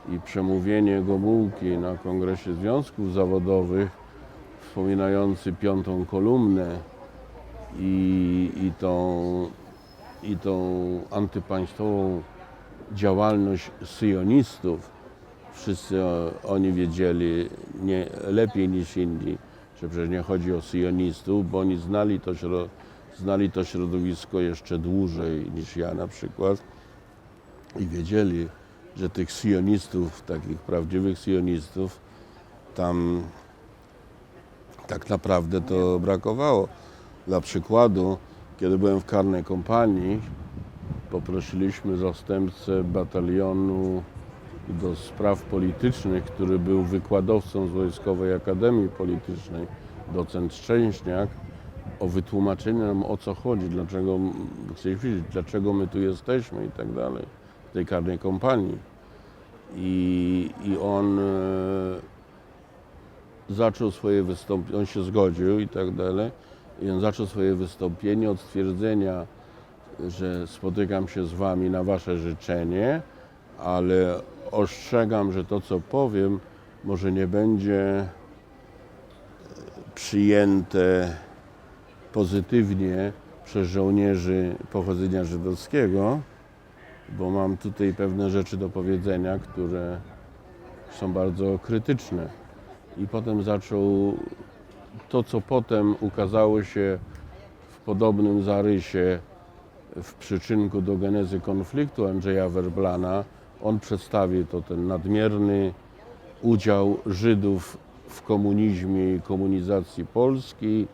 [SPEAKER 1] I przemówienie Gomułki na Kongresie Związków Zawodowych, wspominający piątą kolumnę i tą antypaństwową działalność syjonistów, wszyscy oni wiedzieli lepiej niż inni, że przecież nie chodzi o syjonistów, bo oni znali to środowisko jeszcze dłużej niż ja na przykład i wiedzieli, że tych syjonistów, takich prawdziwych syjonistów, tam tak naprawdę to brakowało. Dla przykładu, kiedy byłem w karnej kompanii, poprosiliśmy zastępcę batalionu do spraw politycznych, który był wykładowcą z Wojskowej Akademii Politycznej, docent Szczęśniak, o wytłumaczenie nam, o co chodzi, chcieliśmy wiedzieć, dlaczego my tu jesteśmy i tak dalej, w tej karnej kompanii. I on zaczął swoje wystąpienie, on się zgodził i tak dalej, i on zaczął swoje wystąpienie od stwierdzenia, że spotykam się z wami na wasze życzenie, ale ostrzegam, że to, co powiem, może nie będzie przyjęte pozytywnie przez żołnierzy pochodzenia żydowskiego, bo mam tutaj pewne rzeczy do powiedzenia, które są bardzo krytyczne. I potem zaczął to, co potem ukazało się w podobnym zarysie w przyczynku do genezy konfliktu Andrzeja Werblana. On przedstawił ten nadmierny udział Żydów w komunizmie i komunizacji Polski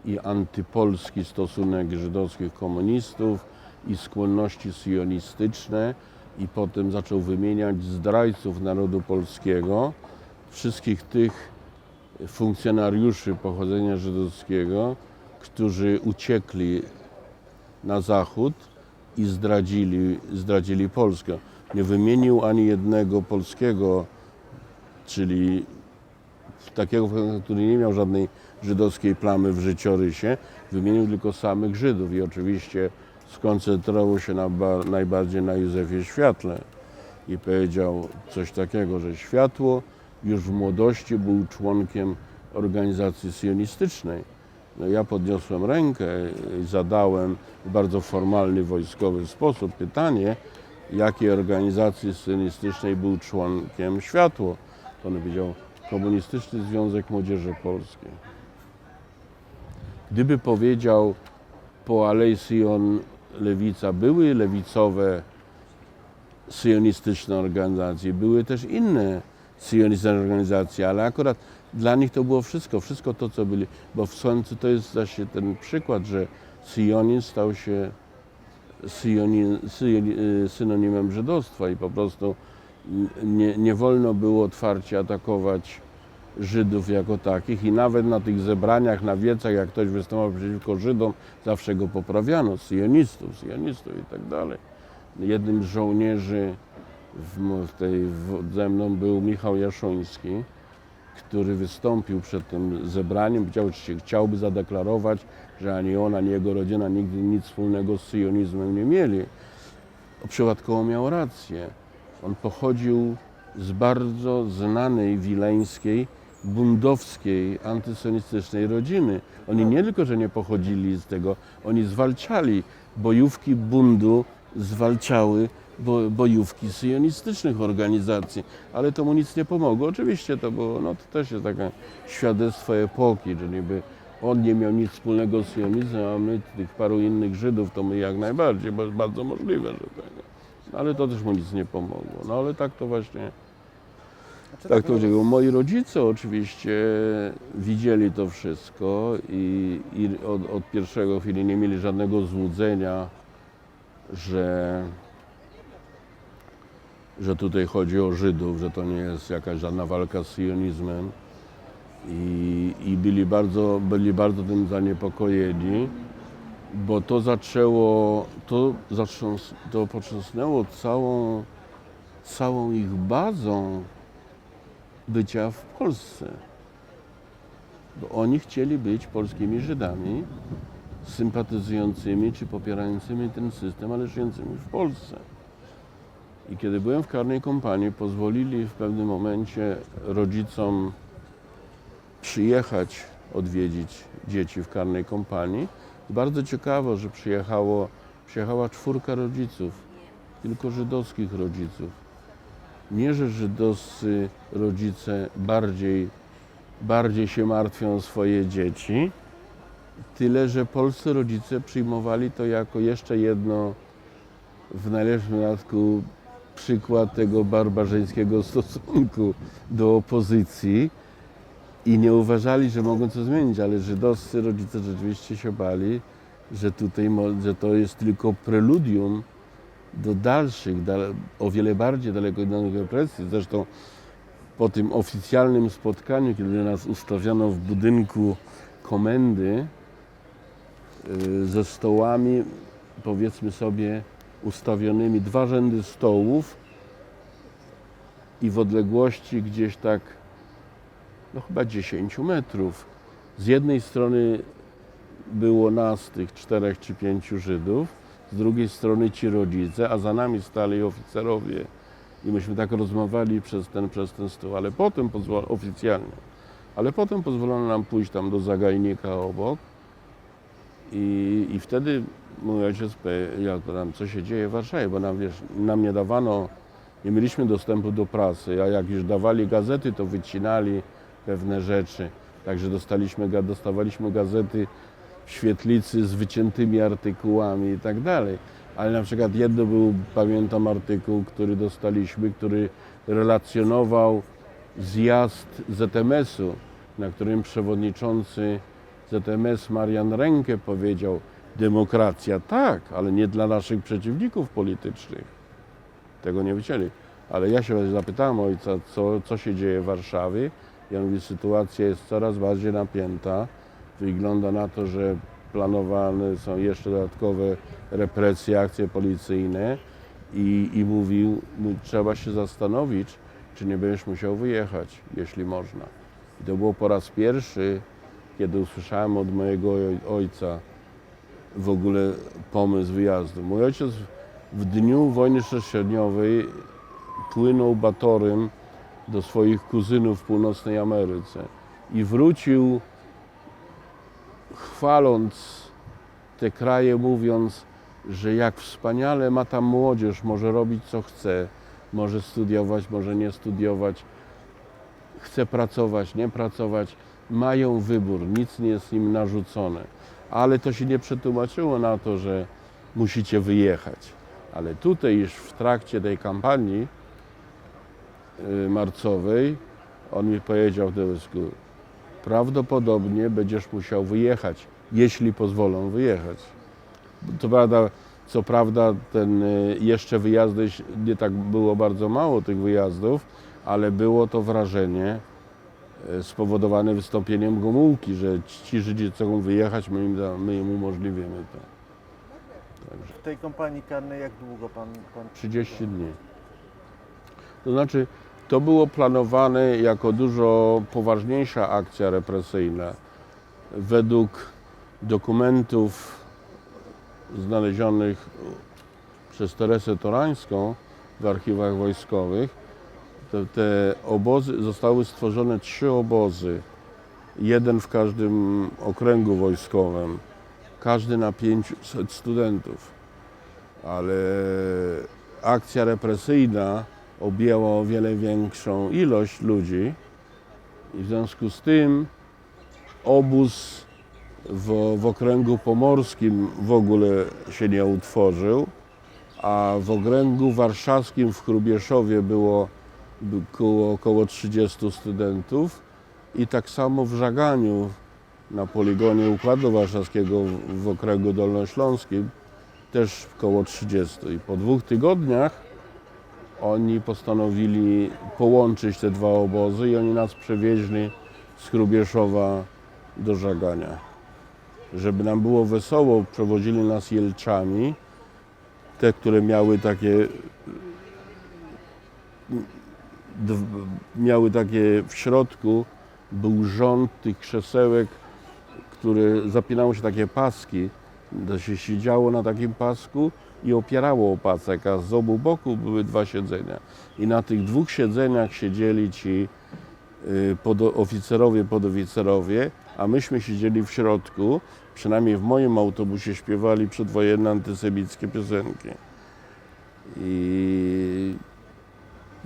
[SPEAKER 1] i antypolski stosunek żydowskich komunistów i skłonności syjonistyczne i potem zaczął wymieniać zdrajców narodu polskiego, wszystkich tych funkcjonariuszy pochodzenia żydowskiego, którzy uciekli na zachód i zdradzili Polskę. Nie wymienił ani jednego polskiego, czyli takiego, który nie miał żadnej żydowskiej plamy w życiorysie, wymienił tylko samych Żydów i oczywiście skoncentrował się najbardziej na Józefie Światle i powiedział coś takiego, że Światło już w młodości był członkiem organizacji sionistycznej. No ja podniosłem rękę i zadałem w bardzo formalny, wojskowy sposób pytanie, jakiej organizacji sionistycznej był członkiem Światło. To on powiedział, Komunistyczny Związek Młodzieży Polskiej. Gdyby powiedział po Alei Sion Lewica, były lewicowe syjonistyczne organizacje, były też inne syjonistyczne organizacje, ale akurat dla nich to było wszystko to, co byli, bo w końcu to jest właśnie ten przykład, że syjonizm stał się synonimem żydostwa i po prostu nie wolno było otwarcie atakować Żydów jako takich i nawet na tych zebraniach, na wiecach, jak ktoś występował przeciwko Żydom, zawsze go poprawiano, syjonistów i tak dalej. Jednym z żołnierzy ze mną był Michał Jaszoński, który wystąpił przed tym zebraniem, chciałby zadeklarować, że ani on, ani jego rodzina nigdy nic wspólnego z syjonizmem nie mieli. Przypadkowo miał rację. On pochodził z bardzo znanej wileńskiej, bundowskiej, antysyjonistycznej rodziny. Oni nie tylko, że nie pochodzili z tego, oni zwalczali. Bojówki bundu zwalczały bojówki syjonistycznych organizacji, ale to mu nic nie pomogło. Oczywiście to było, to też jest takie świadectwo epoki, że niby on nie miał nic wspólnego z syjonizmem, a my, tych paru innych Żydów, to my jak najbardziej, bo jest bardzo możliwe, że tego. Ale to też mu nic nie pomogło. Ale tak to właśnie, tak to było. Moi rodzice oczywiście widzieli to wszystko i od pierwszego chwili nie mieli żadnego złudzenia, że tutaj chodzi o Żydów, że to nie jest jakaś żadna walka z syjonizmem i byli bardzo tym zaniepokojeni, bo to potrząsnęło całą ich bazą bycia w Polsce. Bo oni chcieli być polskimi Żydami, sympatyzującymi czy popierającymi ten system, ale żyjącymi w Polsce. I kiedy byłem w karnej kompanii, pozwolili w pewnym momencie rodzicom przyjechać, odwiedzić dzieci w karnej kompanii. I bardzo ciekawe, że przyjechała 4 rodziców, tylko żydowskich rodziców. Nie, że żydowscy rodzice bardziej się martwią o swoje dzieci, tyle, że polscy rodzice przyjmowali to jako jeszcze jedno, w najlepszym wypadku, przykład tego barbarzyńskiego stosunku do opozycji i nie uważali, że mogą coś zmienić, ale żydowscy rodzice rzeczywiście się bali, że to jest tylko preludium do dalszych, o wiele bardziej daleko idących represji. Zresztą po tym oficjalnym spotkaniu, kiedy nas ustawiono w budynku komendy ze stołami, powiedzmy sobie, ustawionymi 2 rzędy stołów i w odległości gdzieś tak, chyba 10 metrów. Z jednej strony było nas, tych 4 czy 5 Żydów, z drugiej strony ci rodzice, a za nami stali oficerowie. I myśmy tak rozmawiali przez ten stół, ale potem pozwolono nam pójść tam do zagajnika obok i wtedy mój ojciec powiedział, co się dzieje w Warszawie, bo nam nie dawano, nie mieliśmy dostępu do prasy, a jak już dawali gazety, to wycinali pewne rzeczy. Także dostawaliśmy gazety w świetlicy z wyciętymi artykułami i tak dalej. Ale na przykład pamiętam artykuł, który dostaliśmy, który relacjonował zjazd ZMS-u, na którym przewodniczący ZMS Marian Rękę powiedział: demokracja tak, ale nie dla naszych przeciwników politycznych. Tego nie wycięli. Ale ja się zapytałem ojca, co się dzieje w Warszawie. Ja mówię, sytuacja jest coraz bardziej napięta. Wygląda na to, że planowane są jeszcze dodatkowe represje, akcje policyjne i mówił, trzeba się zastanowić, czy nie będziesz musiał wyjechać, jeśli można. I to było po raz pierwszy, kiedy usłyszałem od mojego ojca w ogóle pomysł wyjazdu. Mój ojciec w dniu wojny sześciodniowej płynął batorem do swoich kuzynów w północnej Ameryce i wrócił chwaląc te kraje, mówiąc, że jak wspaniale ma tam młodzież, może robić co chce, może studiować, może nie studiować, chce pracować, nie pracować, mają wybór, nic nie jest im narzucone. Ale to się nie przetłumaczyło na to, że musicie wyjechać. Ale tutaj już w trakcie tej kampanii marcowej on mi powiedział w Dewesku, prawdopodobnie będziesz musiał wyjechać, jeśli pozwolą wyjechać. Co prawda ten jeszcze wyjazdy, nie tak było bardzo mało tych wyjazdów, ale było to wrażenie spowodowane wystąpieniem Gomułki, że ci Żydzi chcą wyjechać, my im umożliwimy to. Także
[SPEAKER 2] W tej kampanii karnej jak długo pan
[SPEAKER 1] 30 dni. To znaczy, to było planowane jako dużo poważniejsza akcja represyjna. Według dokumentów znalezionych przez Teresę Torańską w archiwach wojskowych, te obozy, zostały stworzone 3 obozy. Jeden w każdym okręgu wojskowym. Każdy na 500 studentów. Ale akcja represyjna objęła o wiele większą ilość ludzi i w związku z tym obóz w okręgu pomorskim w ogóle się nie utworzył, a w okręgu warszawskim w Hrubieszowie było około 30 studentów i tak samo w Żaganiu na poligonie Układu Warszawskiego w okręgu dolnośląskim też około 30. I po 2 tygodniach oni postanowili połączyć te 2 obozy i oni nas przewieźli z Hrubieszowa do Żagania. Żeby nam było wesoło, przewozili nas jelczami, te, które miały takie w środku był rząd tych krzesełek, które zapinało się takie paski, to się siedziało na takim pasku i opierało o pasek, a z obu boków były 2 siedzenia. I na tych 2 siedzeniach siedzieli ci oficerowie, podoficerowie, a myśmy siedzieli w środku, przynajmniej w moim autobusie śpiewali przedwojenne antysemickie piosenki. I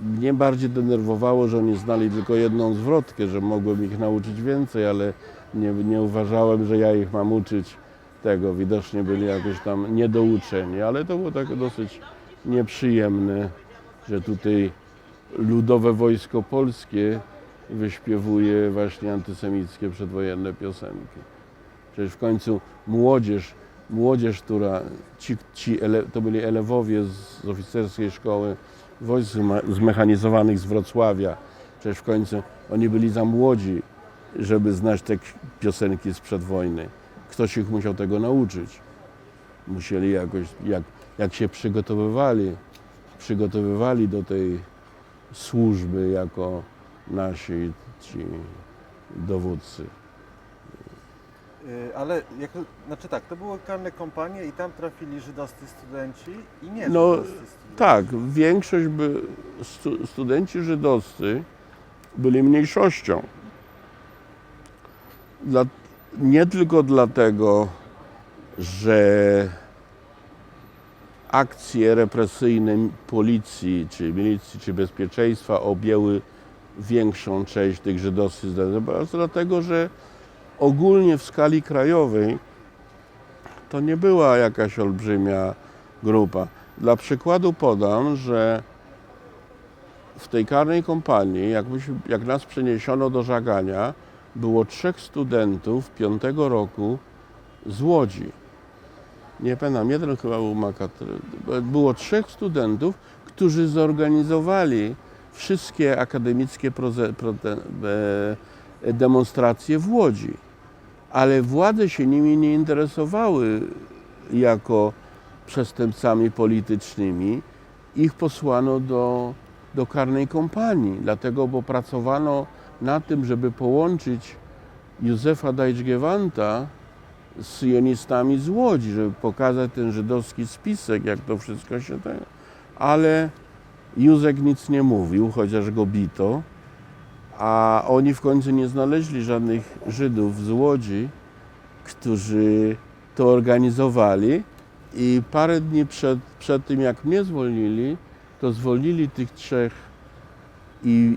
[SPEAKER 1] mnie bardziej denerwowało, że oni znali tylko jedną zwrotkę, że mogłem ich nauczyć więcej, ale nie uważałem, że ja ich mam uczyć tego. Widocznie byli jakoś tam niedouczeni, ale to było tak dosyć nieprzyjemne, że tutaj Ludowe Wojsko Polskie wyśpiewuje właśnie antysemickie przedwojenne piosenki. Przecież w końcu młodzież, która to byli elewowie z oficerskiej szkoły wojsk zmechanizowanych z Wrocławia. Przecież w końcu oni byli za młodzi, żeby znać te piosenki sprzed wojny. Ktoś ich musiał tego nauczyć. Musieli jakoś, jak się przygotowywali do tej służby jako nasi ci dowódcy.
[SPEAKER 2] Ale znaczy tak, to były karne kampanie i tam trafili żydowscy studenci i nie
[SPEAKER 1] No
[SPEAKER 2] żydowscy studenci.
[SPEAKER 1] tak, większość studenci żydowscy byli mniejszością. Nie tylko dlatego, że akcje represyjne policji, czy milicji, czy bezpieczeństwa objęły większą część tych żydowskich studentów, ale dlatego, że ogólnie w skali krajowej to nie była jakaś olbrzymia grupa. Dla przykładu podam, że w tej karnej kompanii, jak nas przeniesiono do Żagania, było 3 studentów 5 roku z Łodzi. Nie pamiętam, jeden chyba był makatry. Było 3 studentów, którzy zorganizowali wszystkie akademickie demonstracje w Łodzi. Ale władze się nimi nie interesowały jako przestępcami politycznymi. Ich posłano do karnej kompanii, dlatego, bo pracowano na tym, żeby połączyć Józefa Dajczgewanta z syjonistami z Łodzi, żeby pokazać ten żydowski spisek, jak to wszystko się da. Ale Józek nic nie mówił, chociaż go bito, a oni w końcu nie znaleźli żadnych Żydów z Łodzi, którzy to organizowali i parę dni przed tym, jak mnie zwolnili, to zwolnili tych 3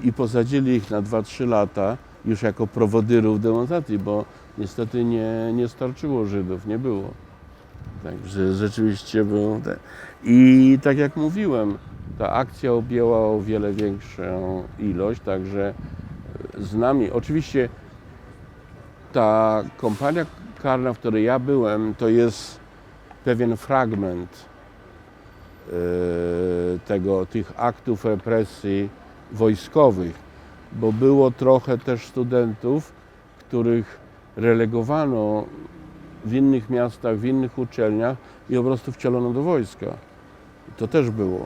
[SPEAKER 1] i posadzili ich na 2-3 lata już jako prowodyrów demonstracji, bo niestety nie starczyło Żydów, nie było. Także rzeczywiście był. I tak jak mówiłem, ta akcja objęła o wiele większą ilość, także z nami, oczywiście ta kompania karna, w której ja byłem, to jest pewien fragment tych aktów represji wojskowych, bo było trochę też studentów, których relegowano w innych miastach, w innych uczelniach i po prostu wcielono do wojska. To też było,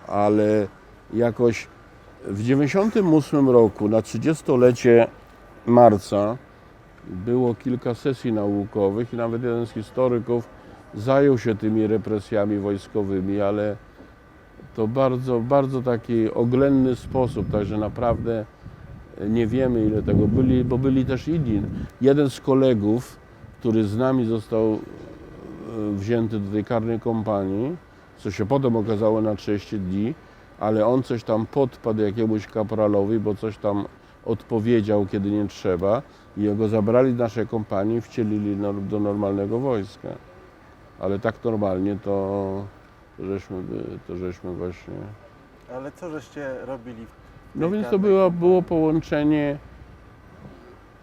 [SPEAKER 1] ale jakoś w 1998 roku na 30-lecie marca było kilka sesji naukowych i nawet jeden z historyków zajął się tymi represjami wojskowymi, ale to bardzo, bardzo taki oględny sposób, także naprawdę nie wiemy ile tego byli, bo byli też inni. Jeden z kolegów, który z nami został wzięty do tej karnej kompanii, co się potem okazało na 30 dni, ale on coś tam podpadł jakiemuś kapralowi, bo coś tam odpowiedział, kiedy nie trzeba i go zabrali z naszej kompanii i wcielili do normalnego wojska. Ale tak normalnie to żeśmy właśnie...
[SPEAKER 2] Ale co żeście robili w
[SPEAKER 1] No
[SPEAKER 2] tej
[SPEAKER 1] więc to
[SPEAKER 2] karnej
[SPEAKER 1] było połączenie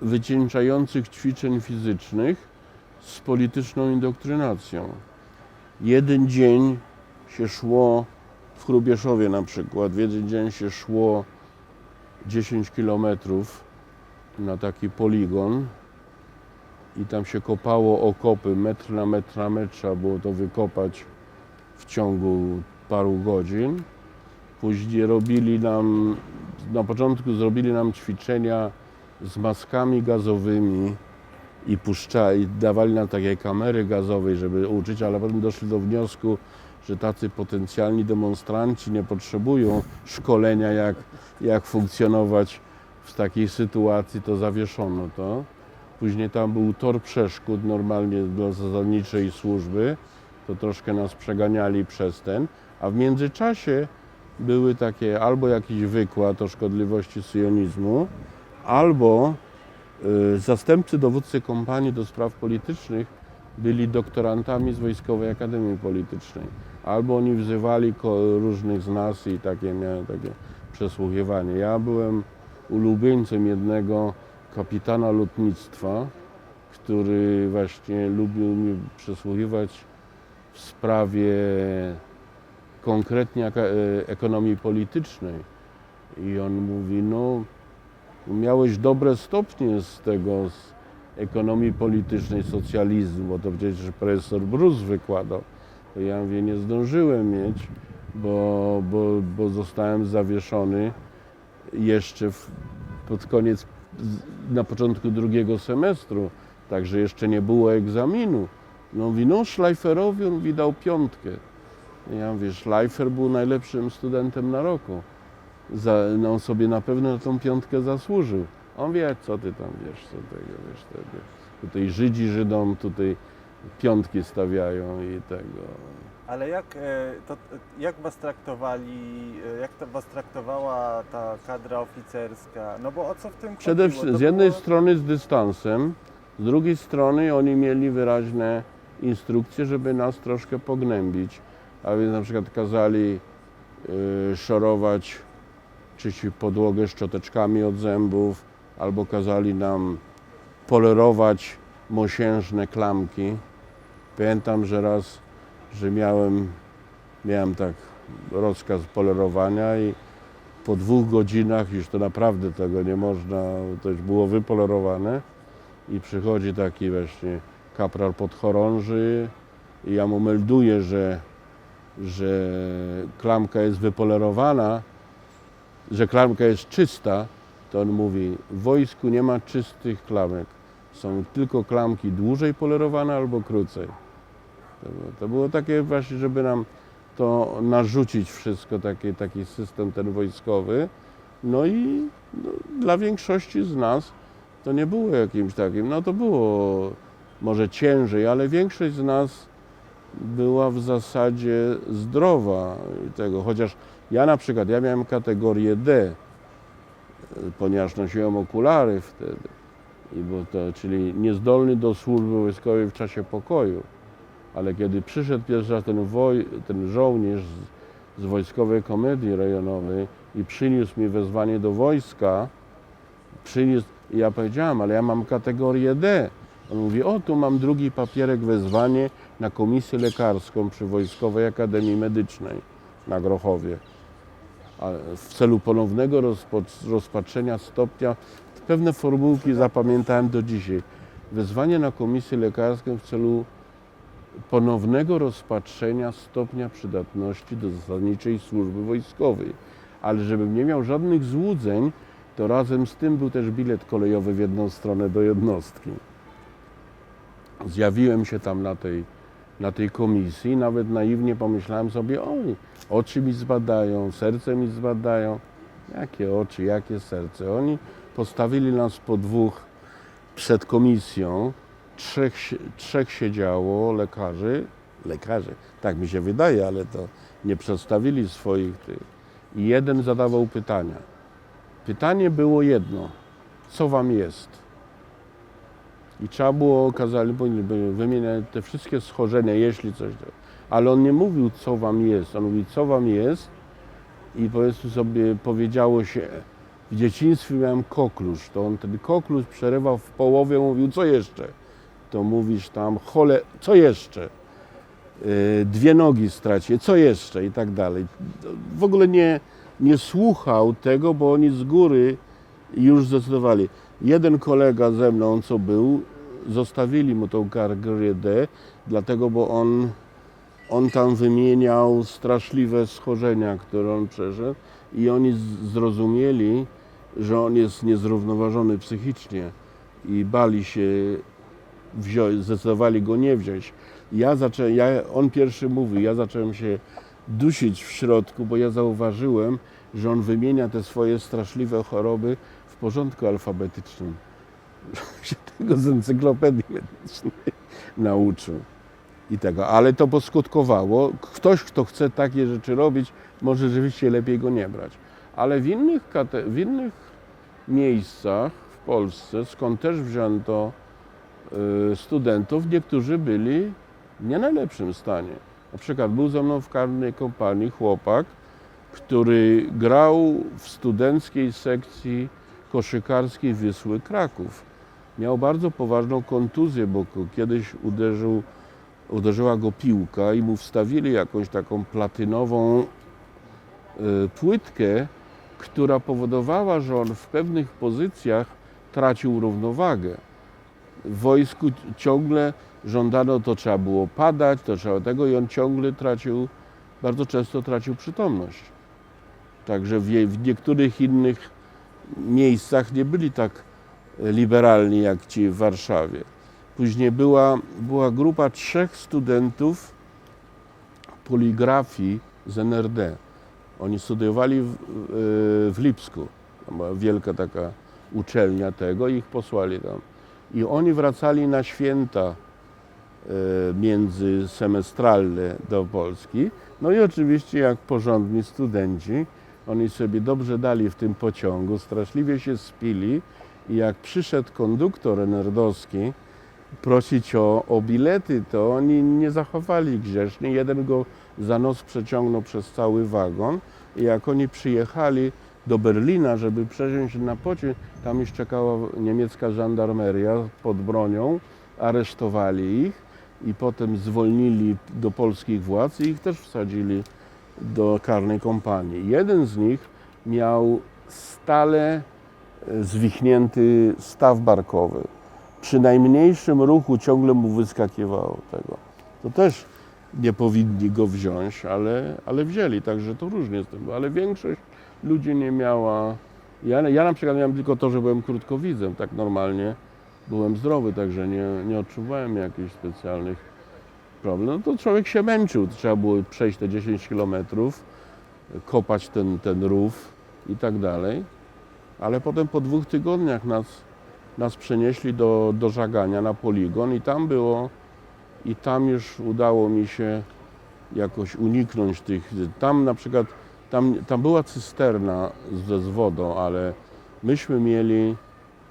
[SPEAKER 1] wycieńczających ćwiczeń fizycznych z polityczną indoktrynacją. Jeden dzień się szło w Hrubieszowie na przykład, w jeden dzień się szło 10 kilometrów na taki poligon i tam się kopało okopy, metr na metr trzeba było to wykopać w ciągu paru godzin. Później na początku zrobili nam ćwiczenia z maskami gazowymi i dawali nam takie kamery gazowe, żeby uczyć, ale potem doszli do wniosku, że tacy potencjalni demonstranci nie potrzebują szkolenia, jak funkcjonować w takiej sytuacji, to zawieszono to. Później tam był tor przeszkód normalnie dla zasadniczej służby, to troszkę nas przeganiali przez ten, a w międzyczasie były takie albo jakiś wykład o szkodliwości sionizmu, albo zastępcy dowódcy kompanii do spraw politycznych byli doktorantami z Wojskowej Akademii Politycznej. Albo oni wzywali różnych z nas i miałem takie przesłuchiwanie. Ja byłem ulubieńcem jednego kapitana lotnictwa, który właśnie lubił mnie przesłuchiwać w sprawie konkretnie ekonomii politycznej. I on mówi, no miałeś dobre stopnie z ekonomii politycznej, socjalizmu, bo to przecież profesor Bruce wykładał. To ja mówię, nie zdążyłem mieć, bo zostałem zawieszony jeszcze pod koniec, na początku drugiego semestru, także jeszcze nie było egzaminu. No mówi, no Schleiferowi on mi dał 5. Ja mówię, Schleifer był najlepszym studentem na roku. No on sobie na pewno na tą 5 zasłużył. On wie, co ty tam wiesz, co tego, wiesz, wtedy. Tutaj Żydzi Żydom, tutaj 5 stawiają i tego.
[SPEAKER 2] Ale jak was traktowali, was traktowała ta kadra oficerska? No bo o co w tym
[SPEAKER 1] Przede
[SPEAKER 2] chodziło?
[SPEAKER 1] wszystkim
[SPEAKER 2] To
[SPEAKER 1] z jednej
[SPEAKER 2] było...
[SPEAKER 1] strony z dystansem, z drugiej strony oni mieli wyraźne instrukcje, żeby nas troszkę pognębić. A więc na przykład kazali szorować czyścić podłogę szczoteczkami od zębów, albo kazali nam polerować mosiężne klamki. Pamiętam, że raz, że miałem tak rozkaz polerowania i po 2 godzinach już to naprawdę tego nie można, to już było wypolerowane i przychodzi taki właśnie kapral podchorąży i ja mu melduję, że klamka jest wypolerowana, że klamka jest czysta, to on mówi, w wojsku nie ma czystych klamek. Są tylko klamki dłużej polerowane albo krócej. To było takie właśnie, żeby nam to narzucić wszystko, taki system ten wojskowy. No i dla większości z nas to nie było jakimś takim, no to było może ciężej, ale większość z nas była w zasadzie zdrowa tego, chociaż ja na przykład, ja miałem kategorię D, ponieważ nosiłem okulary wtedy, czyli niezdolny do służby wojskowej w czasie pokoju. Ale kiedy przyszedł pierwszy raz ten żołnierz z Wojskowej Komendii Rejonowej i przyniósł mi wezwanie do wojska, i ja powiedziałem, ale ja mam kategorię D. On mówi, o tu mam drugi papierek, wezwanie na komisję lekarską przy Wojskowej Akademii Medycznej na Grochowie. W celu ponownego rozpatrzenia stopnia, pewne formułki zapamiętałem do dzisiaj. Wezwanie na komisję lekarską w celu ponownego rozpatrzenia stopnia przydatności do zasadniczej służby wojskowej. Ale żebym nie miał żadnych złudzeń, to razem z tym był też bilet kolejowy w jedną stronę do jednostki. Zjawiłem się tam na tej komisji, nawet naiwnie pomyślałem sobie, oj, oczy mi zbadają, serce mi zbadają. Jakie oczy, jakie serce? Oni postawili nas po dwóch przed komisją, trzech siedziało lekarzy, tak mi się wydaje, ale to nie przedstawili swoich tych. I jeden zadawał pytania. Pytanie było jedno, co wam jest? I trzeba było, wymieniać te wszystkie schorzenia, jeśli coś. Ale on nie mówił, co wam jest. On mówi, co wam jest? I powiedzmy sobie, powiedziało się, w dzieciństwie miałem koklusz. To on ten koklusz przerywał w połowie, mówił, co jeszcze? To mówisz tam, co jeszcze? Dwie nogi straciłem, co jeszcze? I tak dalej. W ogóle nie słuchał tego, bo oni z góry już zdecydowali. Jeden kolega ze mną, co był, zostawili mu tą kategorię D, dlatego, bo on tam wymieniał straszliwe schorzenia, które on przeszedł i oni zrozumieli, że on jest niezrównoważony psychicznie i bali się zdecydowali go nie wziąć. On pierwszy mówił, ja zacząłem się dusić w środku, bo ja zauważyłem, że on wymienia te swoje straszliwe choroby w porządku alfabetycznym. Się tego z encyklopedii medycznej nauczył. Ale to poskutkowało. Ktoś, kto chce takie rzeczy robić, może rzeczywiście lepiej go nie brać. Ale w innych miejscach w Polsce, skąd też wzięto studentów, niektórzy byli w nie najlepszym stanie. Na przykład był ze mną w karnej kompanii chłopak, który grał w studenckiej sekcji koszykarskiej Wisły Kraków. Miał bardzo poważną kontuzję, bo kiedyś uderzyła go piłka i mu wstawili jakąś taką platynową płytkę, która powodowała, że on w pewnych pozycjach tracił równowagę. W wojsku ciągle żądano, to trzeba było padać, to trzeba tego i on ciągle bardzo często tracił przytomność. Także w niektórych innych miejscach nie byli tak liberalni jak ci w Warszawie. Później była grupa 3 studentów poligrafii z NRD. Oni studiowali w Lipsku. Tam była wielka taka uczelnia tego i ich posłali tam. I oni wracali na święta międzysemestralne do Polski. No i oczywiście jak porządni studenci, oni sobie dobrze dali w tym pociągu, straszliwie się spili i jak przyszedł konduktor NRD-owski prosić o bilety, to oni nie zachowali grzecznie. Jeden go za nos przeciągnął przez cały wagon i jak oni przyjechali do Berlina, żeby przesiąść na pociąg, tam już czekała niemiecka żandarmeria pod bronią, aresztowali ich i potem zwolnili do polskich władz i ich też wsadzili do karnej kompanii. Jeden z nich miał stale zwichnięty staw barkowy. Przy najmniejszym ruchu ciągle mu wyskakiwało tego. To też nie powinni go wziąć, ale wzięli, także to różnie z tym było. Ale większość ludzi nie miała. Ja na przykład miałem tylko to, że byłem krótkowidzem, tak normalnie byłem zdrowy, także nie odczuwałem jakichś specjalnych problemów. No to człowiek się męczył, trzeba było przejść te 10 kilometrów, kopać ten rów i tak dalej. Ale potem po 2 tygodniach nas przenieśli do Żagania na poligon i tam już udało mi się jakoś uniknąć tych. Tam na przykład, tam była cysterna z wodą, ale myśmy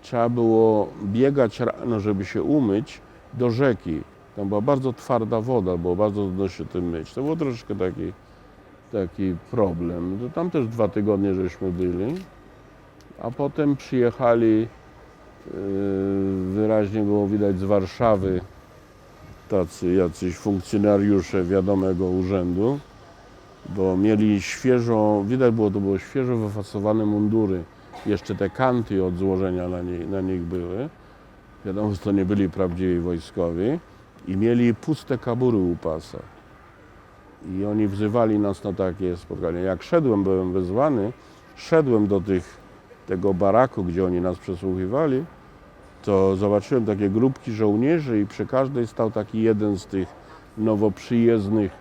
[SPEAKER 1] trzeba było biegać rano, żeby się umyć, do rzeki. Tam była bardzo twarda woda, było bardzo trudno się tym myć. To był troszkę taki problem. To tam też 2 tygodnie żeśmy byli, a potem przyjechali, wyraźnie było widać z Warszawy, tacy jacyś funkcjonariusze wiadomego urzędu, bo mieli świeżo, widać było, to było świeżo wyfasowane mundury. Jeszcze te kanty od złożenia na nich były. Wiadomo, że to nie byli prawdziwi wojskowi. I mieli puste kabury u pasa. I oni wzywali nas na takie spotkania. Jak szedłem, byłem wezwany, szedłem do tego baraku, gdzie oni nas przesłuchiwali, to zobaczyłem takie grupki żołnierzy i przy każdej stał taki jeden z tych nowo przyjezdnych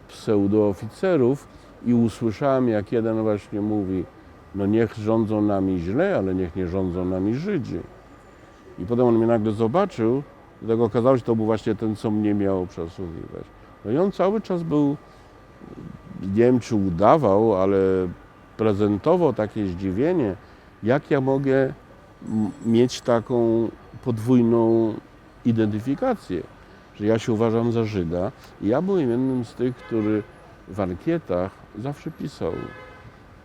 [SPEAKER 1] pseudooficerów i usłyszałem, jak jeden właśnie mówi: no niech rządzą nami źle, ale niech nie rządzą nami Żydzi. I potem on mnie nagle zobaczył, dlatego okazało się, że to był właśnie ten, co mnie miał przesłuchiwać. No i on cały czas był, nie wiem czy udawał, ale prezentował takie zdziwienie, jak ja mogę mieć taką podwójną identyfikację, że ja się uważam za Żyda. I ja byłem jednym z tych, który w ankietach zawsze pisał,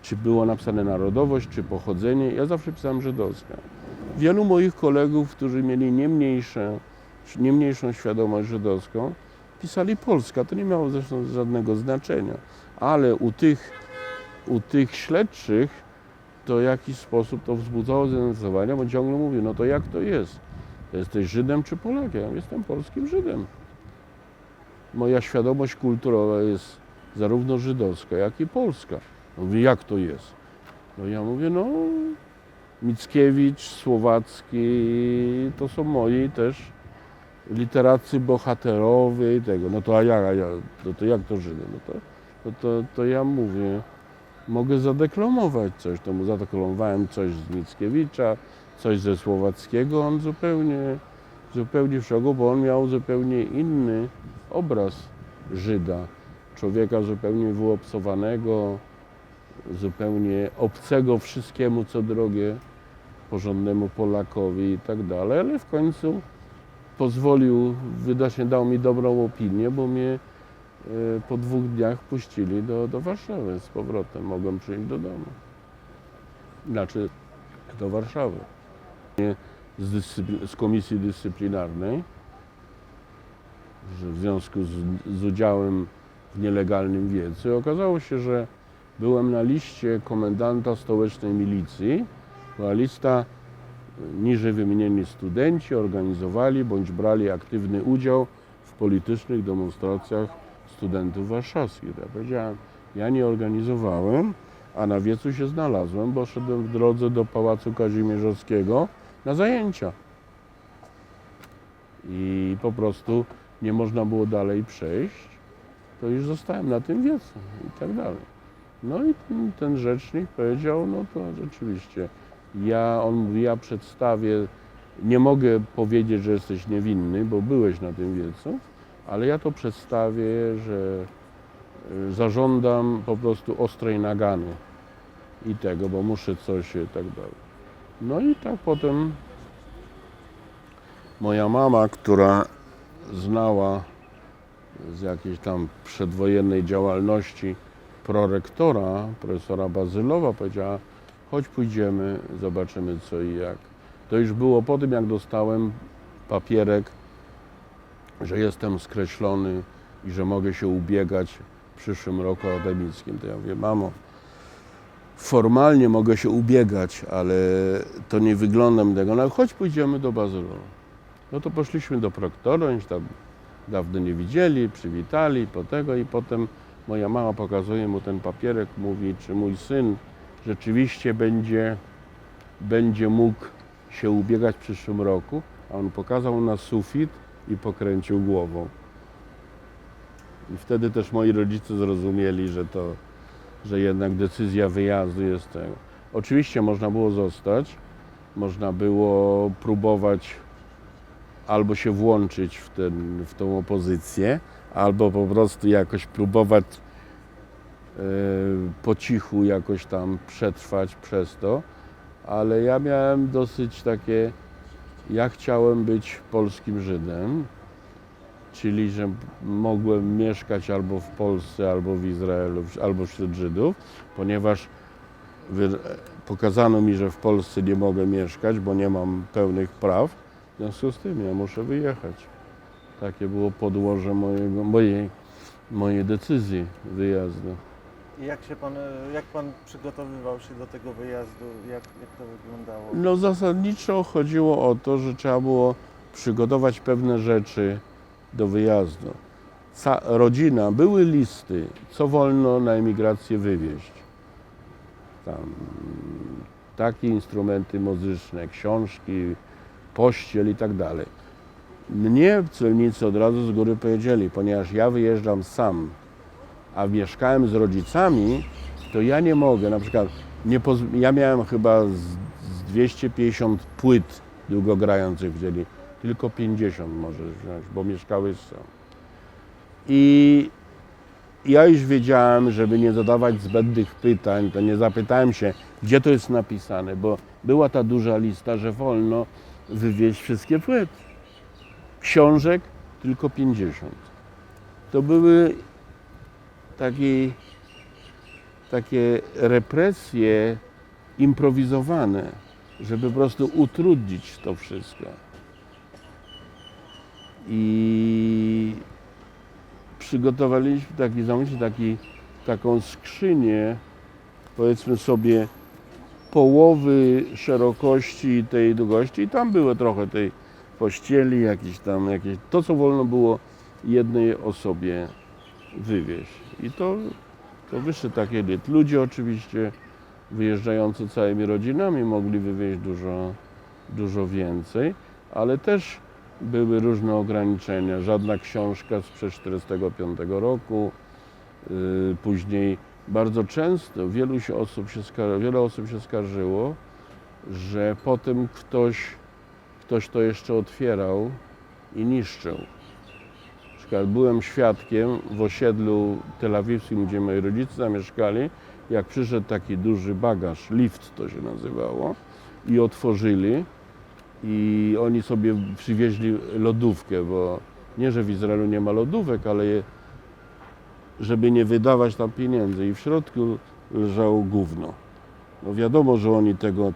[SPEAKER 1] czy było napisane narodowość, czy pochodzenie. Ja zawsze pisałem żydowska. Wielu moich kolegów, którzy mieli nie mniejszą świadomość żydowską, pisali Polska. To nie miało zresztą żadnego znaczenia. Ale u tych śledczych to w jakiś sposób to wzbudzało zainteresowanie, bo ciągle mówił, no to jak to jest? To jesteś Żydem czy Polakiem? Ja jestem polskim Żydem. Moja świadomość kulturowa jest zarówno żydowska, jak i polska. Mówi, jak to jest? No ja mówię, no Mickiewicz, Słowacki, to są moi też literacy bohaterowie i tego. No to to jak to Żydy? To ja mówię, mogę zadeklamować coś. To mu zadeklamowałem coś z Mickiewicza, coś ze Słowackiego. On zupełnie w szoku, bo on miał zupełnie inny obraz Żyda. Człowieka zupełnie wyobcowanego, zupełnie obcego wszystkiemu, co drogie, porządnemu Polakowi i tak dalej, ale w końcu pozwolił, widocznie dał mi dobrą opinię, bo mnie po 2 dniach puścili do Warszawy z powrotem. Mogłem przyjść do domu. Znaczy do Warszawy. Z komisji dyscyplinarnej, że w związku z udziałem w nielegalnym wiecu. Okazało się, że byłem na liście komendanta stołecznej milicji. Była lista, niżej wymienieni studenci organizowali bądź brali aktywny udział w politycznych demonstracjach studentów warszawskich. Ja powiedziałem, ja nie organizowałem, a na wiecu się znalazłem, bo szedłem w drodze do Pałacu Kazimierzowskiego na zajęcia. I po prostu nie można było dalej przejść, to już zostałem na tym wiecu i tak dalej. No i ten rzecznik powiedział, no to rzeczywiście, on mówi, ja przedstawię, nie mogę powiedzieć, że jesteś niewinny, bo byłeś na tym wiecu, ale ja to przedstawię, że zażądam po prostu ostrej nagany i tego, bo muszę coś i tak dalej. No i tak potem moja mama, która znała z jakiejś tam przedwojennej działalności prorektora, profesora Bazylowa, powiedziała, chodź pójdziemy, zobaczymy co i jak. To już było po tym, jak dostałem papierek, że jestem skreślony i że mogę się ubiegać w przyszłym roku akademickim. To ja mówię, mamo, formalnie mogę się ubiegać, ale to nie wyglądam tego, no chodź pójdziemy do Bazylowa. No to poszliśmy do proktora, oni się tam dawno nie widzieli, przywitali po tego i potem moja mama pokazuje mu ten papierek, mówi, czy mój syn rzeczywiście będzie mógł się ubiegać w przyszłym roku, a on pokazał na sufit i pokręcił głową. I wtedy też moi rodzice zrozumieli, że jednak decyzja wyjazdu jest tego. Oczywiście można było zostać, można było próbować albo się włączyć w tą opozycję, albo po prostu jakoś próbować po cichu jakoś tam przetrwać przez to, ale ja miałem dosyć takie, ja chciałem być polskim Żydem czyli że mogłem mieszkać albo w Polsce, albo w Izraelu, albo wśród Żydów, ponieważ pokazano mi, że w Polsce nie mogę mieszkać, bo nie mam pełnych praw, w związku z tym ja muszę wyjechać. Takie było podłoże mojej decyzji wyjazdu.
[SPEAKER 2] I jak pan przygotowywał się do tego wyjazdu? Jak to wyglądało?
[SPEAKER 1] No zasadniczo chodziło o to, że trzeba było przygotować pewne rzeczy do wyjazdu. Rodzina, były listy, co wolno na emigrację wywieźć. Tam takie instrumenty muzyczne, książki, pościel i tak dalej. Mnie celnicy od razu z góry powiedzieli, ponieważ ja wyjeżdżam sam, a mieszkałem z rodzicami, to ja nie mogę, na przykład ja miałem chyba z 250 płyt długogrających wzięli, tylko 50 możesz wziąć, bo mieszkałeś sam. I ja już wiedziałem, żeby nie zadawać zbędnych pytań, to nie zapytałem się, gdzie to jest napisane, bo była ta duża lista, że wolno wywieźć wszystkie płyty. Książek tylko 50. To były takie represje improwizowane, żeby po prostu utrudnić to wszystko. I przygotowaliśmy taką skrzynię, powiedzmy sobie, połowy szerokości tej długości i tam było trochę tej pościeli, jakieś to co wolno było jednej osobie wywieźć. I to wyszły takie liczby. Ludzie oczywiście wyjeżdżający całymi rodzinami mogli wywieźć dużo więcej, ale też były różne ograniczenia. Żadna książka sprzed 1945 roku. Później bardzo często wiele osób się skarżyło, że potem ktoś to jeszcze otwierał i niszczył. Na przykład byłem świadkiem w osiedlu telawiwskim, gdzie moi rodzice zamieszkali, jak przyszedł taki duży bagaż, lift to się nazywało, i otworzyli i oni sobie przywieźli lodówkę, bo nie, że w Izraelu nie ma lodówek, ale żeby nie wydawać tam pieniędzy i w środku leżało gówno. No wiadomo, że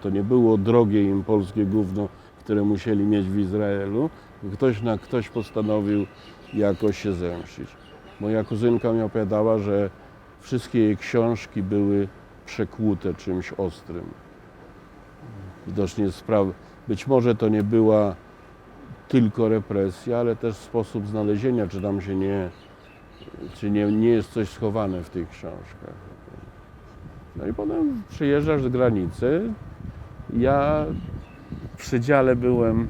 [SPEAKER 1] to nie było drogie im polskie gówno, które musieli mieć w Izraelu. Ktoś postanowił jakoś się zemścić. Moja kuzynka mi opowiadała, że wszystkie jej książki były przekłute czymś ostrym. Widocznie być może to nie była tylko represja, ale też sposób znalezienia, czy tam się nie jest coś schowane w tych książkach. No i potem przyjeżdżasz z granicy. Ja w przedziale byłem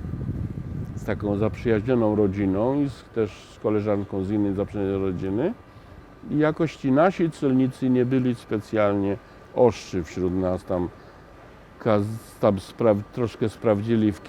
[SPEAKER 1] z taką zaprzyjaźnioną rodziną i też z koleżanką z innej zaprzyjaźnionej rodziny. I jakoś ci nasi celnicy nie byli specjalnie ostrzy wśród nas. Tam troszkę sprawdzili w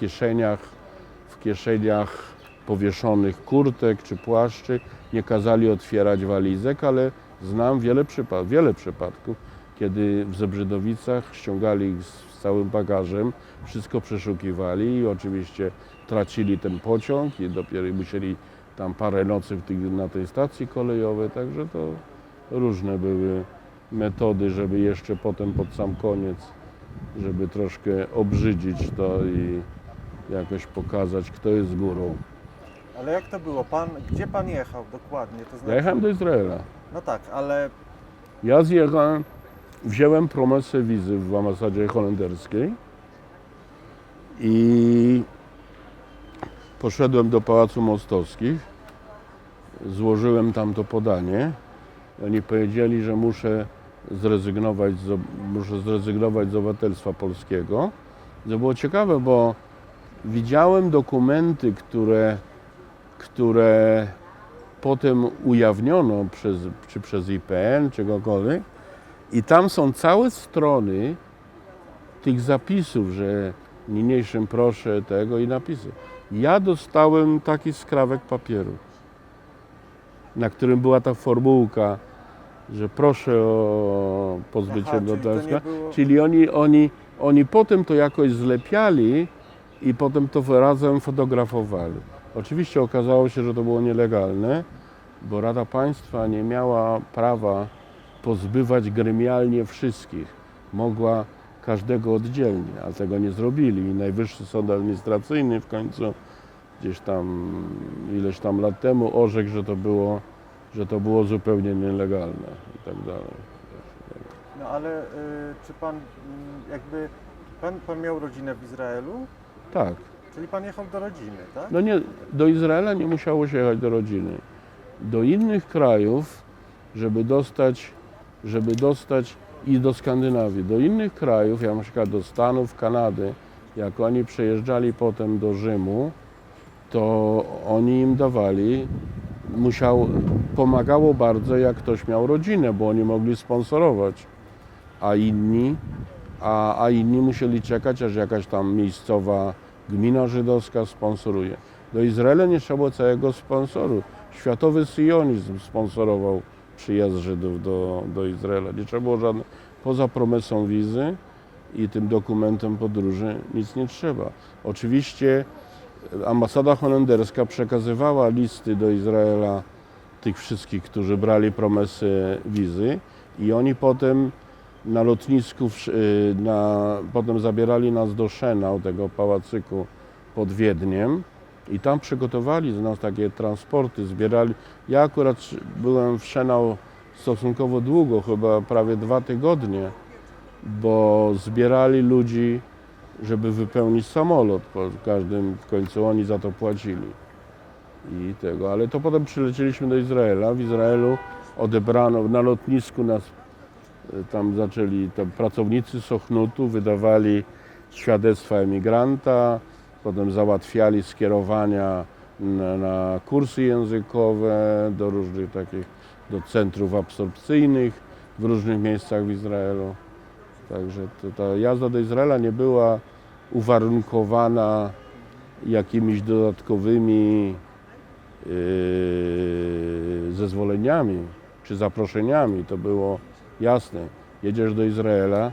[SPEAKER 1] kieszeniach powieszonych kurtek czy płaszczy. Nie kazali otwierać walizek, ale znam wiele przypadków, kiedy w Zebrzydowicach ściągali ich z całym bagażem, wszystko przeszukiwali i oczywiście tracili ten pociąg i dopiero musieli tam parę nocy na tej stacji kolejowej, także to różne były metody, żeby jeszcze potem pod sam koniec, żeby troszkę obrzydzić to i jakoś pokazać, kto jest górą.
[SPEAKER 2] Ale jak to było? Gdzie pan jechał dokładnie? To znaczy...
[SPEAKER 1] Ja jechałem do Izraela.
[SPEAKER 2] No tak, ale
[SPEAKER 1] Ja zjechałem, wziąłem promesę wizy w ambasadzie holenderskiej i poszedłem do Pałacu Mostowskich, złożyłem tam to podanie. Oni powiedzieli, że muszę zrezygnować z obywatelstwa polskiego. To było ciekawe, bo widziałem dokumenty, które potem ujawniono przez IPN, czy kogokolwiek, i tam są całe strony tych zapisów, że niniejszym proszę tego i napisy. Ja dostałem taki skrawek papieru, na którym była ta formułka, że proszę o pozbycie obywatelstwa. Czyli oni potem to jakoś zlepiali i potem to razem fotografowali. Oczywiście okazało się, że to było nielegalne, bo Rada Państwa nie miała prawa pozbywać gremialnie wszystkich. Mogła każdego oddzielnie, a tego nie zrobili. I Najwyższy Sąd Administracyjny w końcu gdzieś tam ileś tam lat temu orzekł, że to było zupełnie nielegalne i tak dalej.
[SPEAKER 2] No ale czy pan jakby, pan miał rodzinę w Izraelu?
[SPEAKER 1] Tak.
[SPEAKER 2] Czyli pan jechał do rodziny, tak?
[SPEAKER 1] No nie, do Izraela nie musiało się jechać do rodziny. Do innych krajów, żeby dostać i do Skandynawii, do innych krajów, ja na przykład do Stanów, Kanady, jak oni przejeżdżali potem do Rzymu, to oni im dawali, pomagało bardzo, jak ktoś miał rodzinę, bo oni mogli sponsorować, a inni musieli czekać, aż jakaś tam miejscowa gmina żydowska sponsoruje. Do Izraela nie trzeba było całego sponsoru. Światowy sionizm sponsorował przyjazd Żydów do Izraela. Nie trzeba było żadnych, poza promesą wizy i tym dokumentem podróży, nic nie trzeba. Oczywiście ambasada holenderska przekazywała listy do Izraela tych wszystkich, którzy brali promesy wizy i oni potem na lotnisku, potem zabierali nas do Schenau, tego pałacyku pod Wiedniem i tam przygotowali z nas takie transporty, zbierali. Ja akurat byłem w Schenau stosunkowo długo, chyba prawie 2 tygodnie, bo zbierali ludzi, żeby wypełnić samolot. W końcu oni za to płacili. Ale to potem przylecieliśmy do Izraela. W Izraelu odebrano, na lotnisku nas tam pracownicy Sochnutu wydawali świadectwa emigranta, potem załatwiali skierowania na kursy językowe do różnych do centrów absorpcyjnych w różnych miejscach w Izraelu. Także ta jazda do Izraela nie była uwarunkowana jakimiś dodatkowymi zezwoleniami czy zaproszeniami. To było jasne. Jedziesz do Izraela,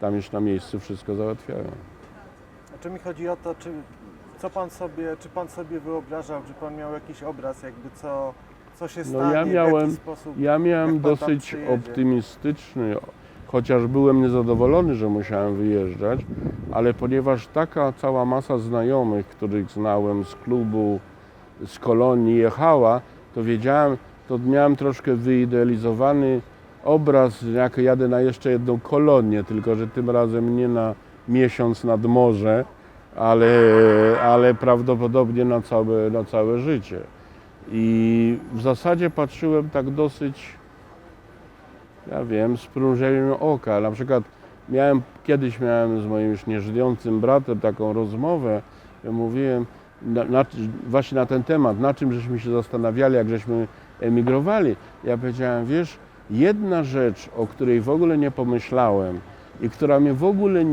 [SPEAKER 1] tam już na miejscu wszystko załatwiają.
[SPEAKER 2] Czy mi chodzi o to, czy pan sobie wyobrażał, czy pan miał jakiś obraz, jakby co się stanie, w jaki sposób,
[SPEAKER 1] ja miałem
[SPEAKER 2] jak pan tam
[SPEAKER 1] dosyć
[SPEAKER 2] przyjedzie?
[SPEAKER 1] optymistyczny, chociaż byłem niezadowolony, że musiałem wyjeżdżać, ale ponieważ taka cała masa znajomych, których znałem z klubu, z kolonii jechała, to wiedziałem, to miałem troszkę wyidealizowany obraz, jak jadę na jeszcze jedną kolonię, tylko że tym razem nie na miesiąc nad morze, ale prawdopodobnie na całe życie. I w zasadzie patrzyłem tak dosyć, ja wiem, z przymrużeniem oka. Na przykład kiedyś miałem z moim już nieżyjącym bratem taką rozmowę, ja mówiłem właśnie na ten temat, na czym żeśmy się zastanawiali, jak żeśmy emigrowali. Ja powiedziałem, wiesz, jedna rzecz, o której w ogóle nie pomyślałem i która mnie w ogóle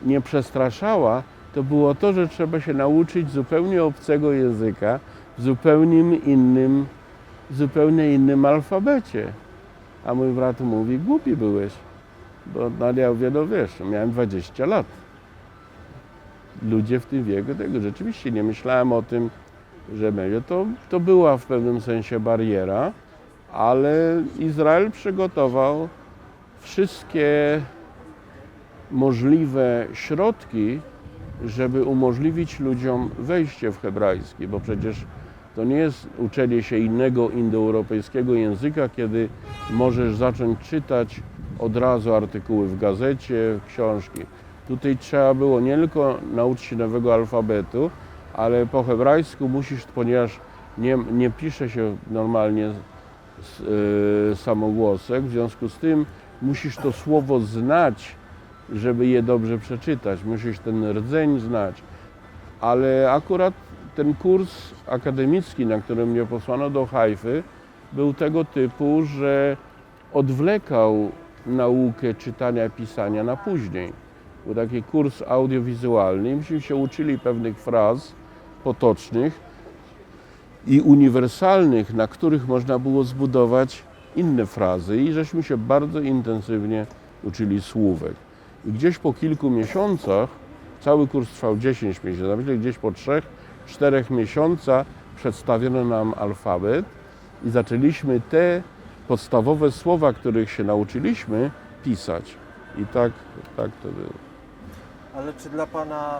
[SPEAKER 1] nie przestraszała, to było to, że trzeba się nauczyć zupełnie obcego języka w zupełnie innym alfabecie. A mój brat mówi, głupi byłeś, bo ja mówię, no wiesz, miałem 20 lat. Ludzie w tym wieku tego rzeczywiście nie myślałem o tym, że będzie. To była w pewnym sensie bariera, ale Izrael przygotował wszystkie możliwe środki, żeby umożliwić ludziom wejście w hebrajski, bo przecież to nie jest uczenie się innego indoeuropejskiego języka, kiedy możesz zacząć czytać od razu artykuły w gazecie, książki. Tutaj trzeba było nie tylko nauczyć się nowego alfabetu, ale po hebrajsku musisz, ponieważ nie pisze się normalnie samogłosek, w związku z tym musisz to słowo znać, żeby je dobrze przeczytać. Musisz ten rdzeń znać. Ale akurat ten kurs akademicki, na którym mnie posłano do Hajfy, był tego typu, że odwlekał naukę czytania i pisania na później. Był taki kurs audiowizualny i myśmy się uczyli pewnych fraz potocznych i uniwersalnych, na których można było zbudować inne frazy i żeśmy się bardzo intensywnie uczyli słówek. I gdzieś po kilku miesiącach, cały kurs trwał 10 miesięcy, a myślę, gdzieś po 3 4 miesiącach przedstawiono nam alfabet i zaczęliśmy te podstawowe słowa, których się nauczyliśmy, pisać. I tak to było.
[SPEAKER 2] Ale czy dla Pana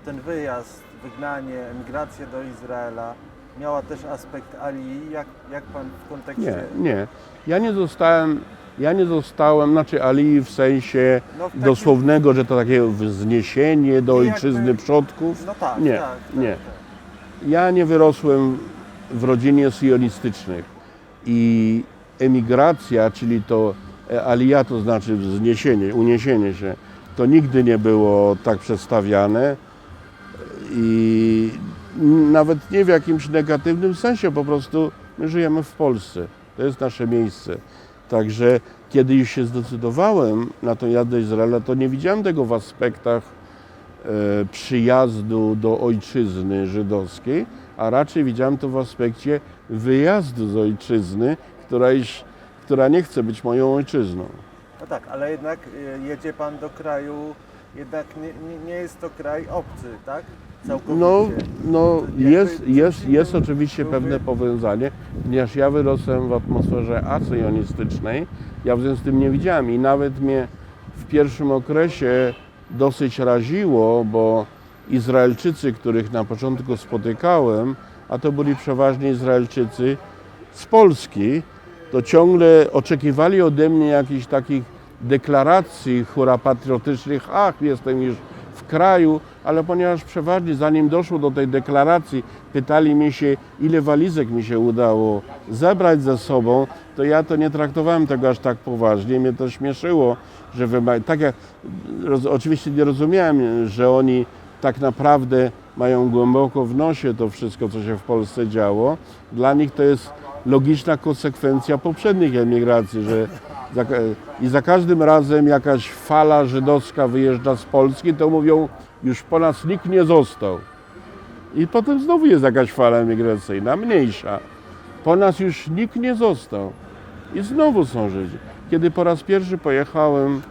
[SPEAKER 2] ten wyjazd, wygnanie, emigracja do Izraela miała też aspekt alii? Jak Pan w kontekście...
[SPEAKER 1] Nie. Ja nie zostałem, znaczy alii w sensie
[SPEAKER 2] No, w takim-
[SPEAKER 1] dosłownego, że to takie wzniesienie do
[SPEAKER 2] Nie,
[SPEAKER 1] ojczyzny
[SPEAKER 2] jakby-
[SPEAKER 1] przodków.
[SPEAKER 2] No tak,
[SPEAKER 1] Nie,
[SPEAKER 2] tak,
[SPEAKER 1] nie.
[SPEAKER 2] Tak.
[SPEAKER 1] Ja nie wyrosłem w rodzinie sionistycznych i emigracja, czyli to alija, to znaczy wzniesienie, uniesienie się, to nigdy nie było tak przedstawiane i nawet nie w jakimś negatywnym sensie, po prostu my żyjemy w Polsce, to jest nasze miejsce. Także kiedy już się zdecydowałem na tą jazdę do Izraela, to nie widziałem tego w aspektach przyjazdu do ojczyzny żydowskiej, a raczej widziałem to w aspekcie wyjazdu z ojczyzny, która nie chce być moją ojczyzną.
[SPEAKER 2] No tak, ale jednak jedzie Pan do kraju, jednak nie jest to kraj obcy, tak? Całkowicie.
[SPEAKER 1] No
[SPEAKER 2] Jakby
[SPEAKER 1] jest
[SPEAKER 2] coś
[SPEAKER 1] oczywiście
[SPEAKER 2] byłby-
[SPEAKER 1] pewne powiązanie, ponieważ ja wyrosłem w atmosferze asyjonistycznej, ja w związku z tym nie widziałem i nawet mnie w pierwszym okresie dosyć raziło, bo Izraelczycy, których na początku spotykałem, a to byli przeważnie Izraelczycy z Polski, to ciągle oczekiwali ode mnie jakichś takich deklaracji hura patriotycznych, jestem już w kraju, ale ponieważ przeważnie zanim doszło do tej deklaracji, pytali mnie się, ile walizek mi się udało zebrać ze sobą, to ja to nie traktowałem tego aż tak poważnie, mnie to śmieszyło, że tak jak oczywiście nie rozumiałem, że oni tak naprawdę mają głęboko w nosie to wszystko, co się w Polsce działo. Dla nich to jest logiczna konsekwencja poprzednich emigracji, że za każdym razem jakaś fala żydowska wyjeżdża z Polski, to mówią, już po nas nikt nie został. I potem znowu jest jakaś fala emigracyjna, mniejsza. Po nas już nikt nie został. I znowu są Żydzi. Kiedy po raz pierwszy pojechałem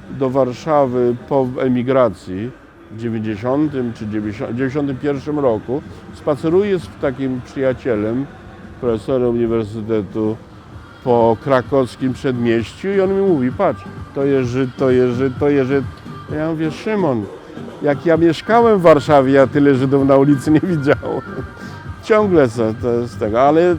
[SPEAKER 1] do Warszawy po emigracji w 90 czy 91 roku, spaceruję z takim przyjacielem, profesorem uniwersytetu po krakowskim przedmieściu i on mi mówi, patrz, to jest Żyd, to jest Żyd, to jest Żyd. Ja mówię, Szymon, jak ja mieszkałem w Warszawie, ja tyle Żydów na ulicy nie widziałem. Ciągle to jest tego, ale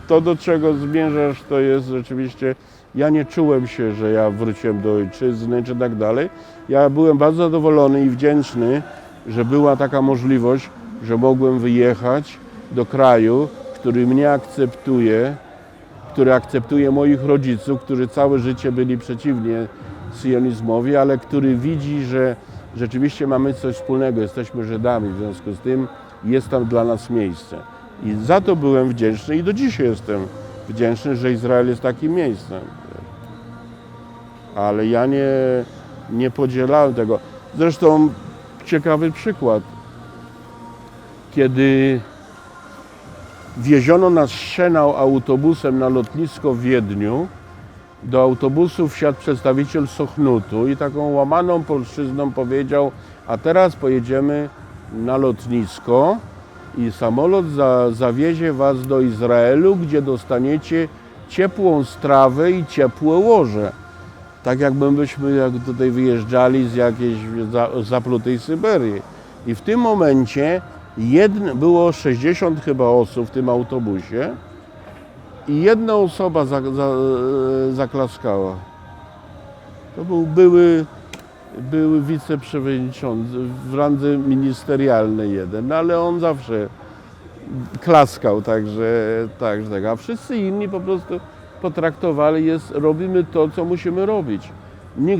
[SPEAKER 1] to, do czego zmierzasz, to jest rzeczywiście, ja nie czułem się, że ja wróciłem do ojczyzny czy tak dalej. Ja byłem bardzo zadowolony i wdzięczny, że była taka możliwość, że mogłem wyjechać do kraju, który mnie akceptuje, który akceptuje moich rodziców, którzy całe życie byli przeciwnie sionizmowi, ale który widzi, że rzeczywiście mamy coś wspólnego, jesteśmy Żydami, w związku z tym jest tam dla nas miejsce. I za to byłem wdzięczny i do dzisiaj jestem wdzięczny, że Izrael jest takim miejscem. Ale ja nie podzielałem tego. Zresztą ciekawy przykład. Kiedy wieziono nas Szenał autobusem na lotnisko w Wiedniu, do autobusu wsiadł przedstawiciel Sochnutu i taką łamaną polszczyzną powiedział, a teraz pojedziemy na lotnisko i samolot zawiezie was do Izraelu, gdzie dostaniecie ciepłą strawę i ciepłe łoże. Tak jakbyśmy jak tutaj wyjeżdżali z jakiejś zaplutej Syberii. I w tym momencie było 60 chyba osób w tym autobusie i jedna osoba zaklaskała. To był były wiceprzewodniczący w randze ministerialnej jeden, no ale on zawsze klaskał, także tak. A wszyscy inni po prostu potraktowali, robimy to, co musimy robić.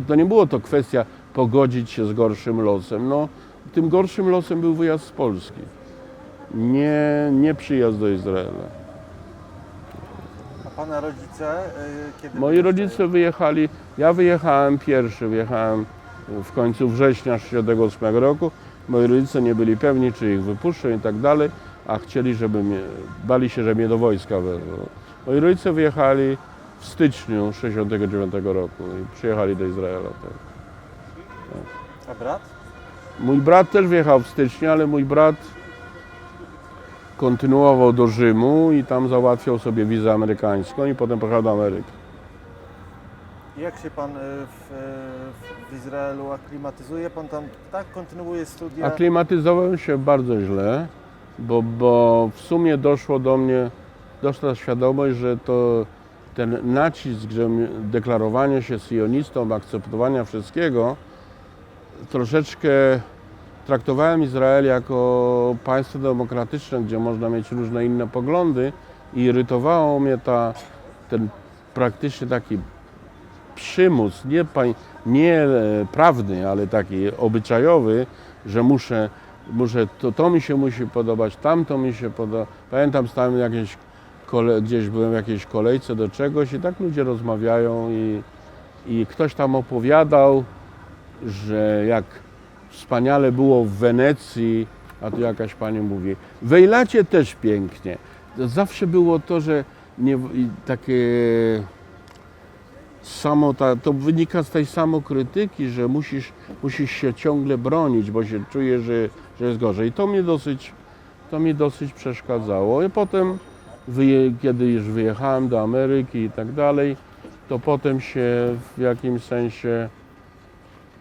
[SPEAKER 1] To nie było to kwestia pogodzić się z gorszym losem. No, tym gorszym losem był wyjazd z Polski, nie przyjazd do Izraela.
[SPEAKER 2] A Pana rodzice kiedy
[SPEAKER 1] Moi rodzice wyjechali, ja wyjechałem pierwszy, w końcu września 1968 roku. Moi rodzice nie byli pewni, czy ich wypuszczą i tak dalej, a chcieli, bali się, że mnie do wojska wezmą. Moi rodzice wyjechali w styczniu 1969 roku i przyjechali do Izraela. Tak.
[SPEAKER 2] A brat?
[SPEAKER 1] Mój brat też wjechał w styczniu, ale mój brat kontynuował do Rzymu i tam załatwiał sobie wizę amerykańską i potem pojechał do Ameryki.
[SPEAKER 2] Jak się pan w Izraelu aklimatyzuje? Pan tam tak kontynuuje studia?
[SPEAKER 1] Aklimatyzowałem się bardzo źle, bo w sumie doszła świadomość, że to ten nacisk, że deklarowanie się sionistą, akceptowania wszystkiego, troszeczkę traktowałem Izrael jako państwo demokratyczne, gdzie można mieć różne inne poglądy i irytowało mnie ten praktycznie taki przymus, nie prawny, ale taki obyczajowy, że to mi się musi podobać, tamto mi się podoba. Pamiętam, stałem gdzieś byłem w jakiejś kolejce do czegoś i tak ludzie rozmawiają i ktoś tam opowiadał, że jak wspaniale było w Wenecji, a tu jakaś pani mówi, w Ejlacie też pięknie. Zawsze było to, że takie to wynika z tej samokrytyki, że musisz się ciągle bronić, bo się czujesz, że jest gorzej. I to mi dosyć przeszkadzało. I potem, kiedy już wyjechałem do Ameryki i tak dalej, to potem się w jakimś sensie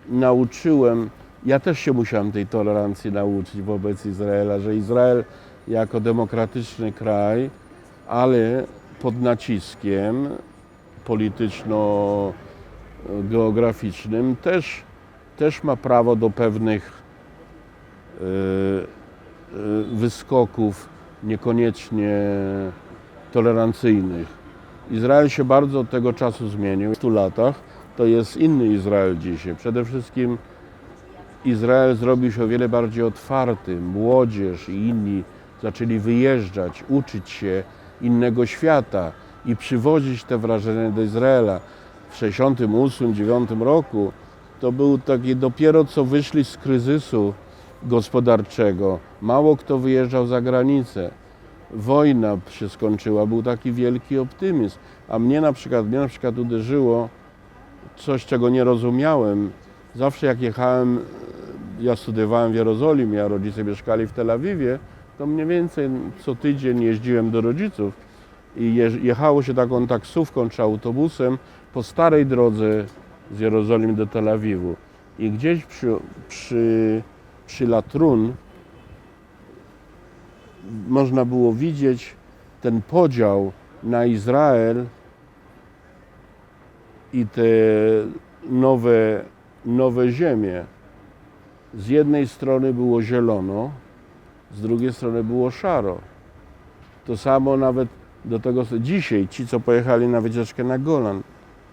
[SPEAKER 1] nauczyłem. Ja też się musiałem tej tolerancji nauczyć wobec Izraela, że Izrael jako demokratyczny kraj, ale pod naciskiem polityczno-geograficznym też ma prawo do pewnych wyskoków niekoniecznie tolerancyjnych. Izrael się bardzo od tego czasu zmienił. W 100 latach to jest inny Izrael dzisiaj. Przede wszystkim Izrael zrobił się o wiele bardziej otwarty. Młodzież i inni zaczęli wyjeżdżać, uczyć się innego świata i przywozić te wrażenia do Izraela. W 1968-1969 roku to był taki dopiero co wyszli z kryzysu gospodarczego. Mało kto wyjeżdżał za granicę. Wojna się skończyła, był taki wielki optymizm. A mnie na przykład uderzyło coś, czego nie rozumiałem. Zawsze jak jechałem, ja studiowałem w Jerozolimie, a rodzice mieszkali w Tel Awiwie, to mniej więcej co tydzień jeździłem do rodziców i jechało się taką taksówką czy autobusem po starej drodze z Jerozolimy do Tel Awiwu. I gdzieś przy Latrun można było widzieć ten podział na Izrael i te nowe ziemie. Z jednej strony było zielono, z drugiej strony było szaro. To samo nawet do tego dzisiaj ci, co pojechali na wycieczkę na Golan,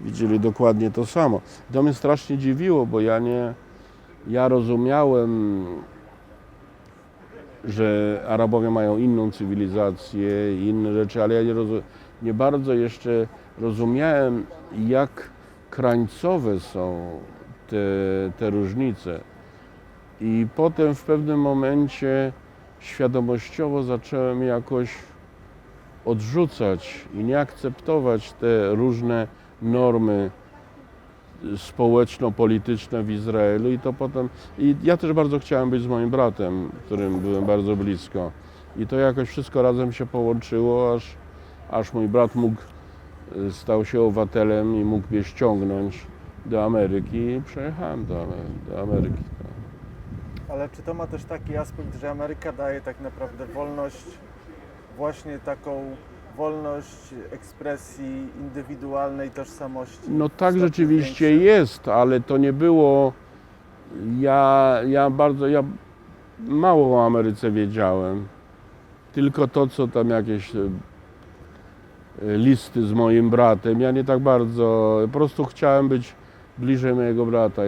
[SPEAKER 1] widzieli dokładnie to samo. To mnie strasznie dziwiło, bo ja rozumiałem, że Arabowie mają inną cywilizację i inne rzeczy, ale ja nie bardzo jeszcze rozumiałem, jak krańcowe są te różnice. I potem w pewnym momencie świadomościowo zacząłem jakoś odrzucać i nie akceptować te różne normy społeczno-polityczne w Izraelu i ja też bardzo chciałem być z moim bratem, którym byłem bardzo blisko. I to jakoś wszystko razem się połączyło, aż mój brat stał się obywatelem i mógł mnie ściągnąć do Ameryki i przejechałem do Ameryki.
[SPEAKER 2] Ale czy to ma też taki aspekt, że Ameryka daje tak naprawdę wolność, właśnie taką wolność ekspresji indywidualnej tożsamości?
[SPEAKER 1] No tak rzeczywiście jest, ale to nie było... Ja mało o Ameryce wiedziałem. Tylko to, co tam jakieś listy z moim bratem. Ja nie tak bardzo... Po prostu chciałem być bliżej mojego brata.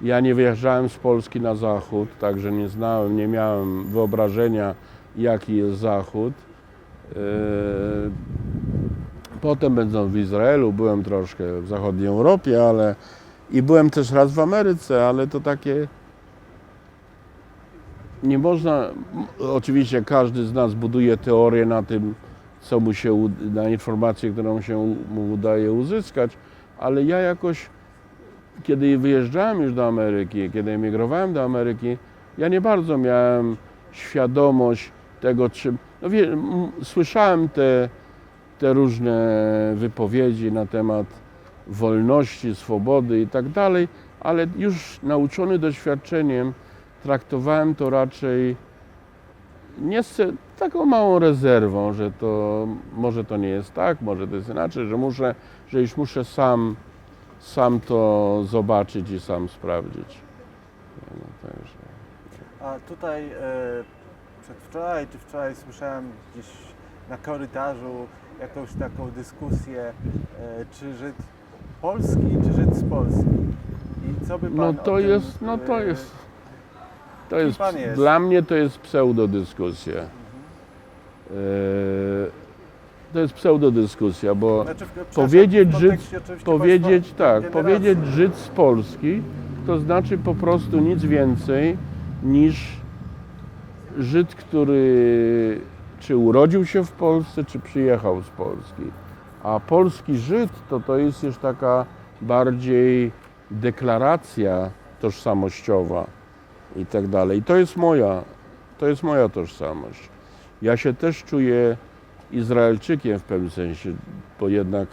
[SPEAKER 1] Ja nie wyjeżdżałem z Polski na zachód, także nie miałem wyobrażenia, jaki jest zachód. Potem będąc w Izraelu, byłem troszkę w zachodniej Europie, i byłem też raz w Ameryce, ale to takie... Nie można... Oczywiście każdy z nas buduje teorię na tym, na informację, którą się mu udaje uzyskać, ale ja jakoś kiedy wyjeżdżałem już do Ameryki, kiedy emigrowałem do Ameryki, ja nie bardzo miałem świadomość tego, czym... No słyszałem te różne wypowiedzi na temat wolności, swobody i tak dalej, ale już nauczony doświadczeniem traktowałem to raczej nie z taką małą rezerwą, że to może to nie jest tak, może to jest inaczej, że już muszę sam to zobaczyć i sam sprawdzić. No, także.
[SPEAKER 2] A tutaj przedwczoraj czy wczoraj słyszałem gdzieś na korytarzu jakąś taką dyskusję, czy Żyd polski, czy Żyd z Polski. I co by pan
[SPEAKER 1] No
[SPEAKER 2] o
[SPEAKER 1] to
[SPEAKER 2] tym,
[SPEAKER 1] jest,
[SPEAKER 2] pan jest?
[SPEAKER 1] dla mnie to jest pseudodyskusja. To jest pseudodyskusja, bo
[SPEAKER 2] Znaczy,
[SPEAKER 1] powiedzieć
[SPEAKER 2] w
[SPEAKER 1] Żyd,
[SPEAKER 2] kontekście oczywiście
[SPEAKER 1] powiedzieć
[SPEAKER 2] państwa
[SPEAKER 1] tak,
[SPEAKER 2] generacji.
[SPEAKER 1] powiedzieć Żyd z Polski, to znaczy po prostu nic więcej niż Żyd, który czy urodził się w Polsce, czy przyjechał z Polski. A polski Żyd to jest już taka bardziej deklaracja tożsamościowa i tak dalej. I to jest moja tożsamość. Ja się też czuję Izraelczykiem w pewnym sensie, bo jednak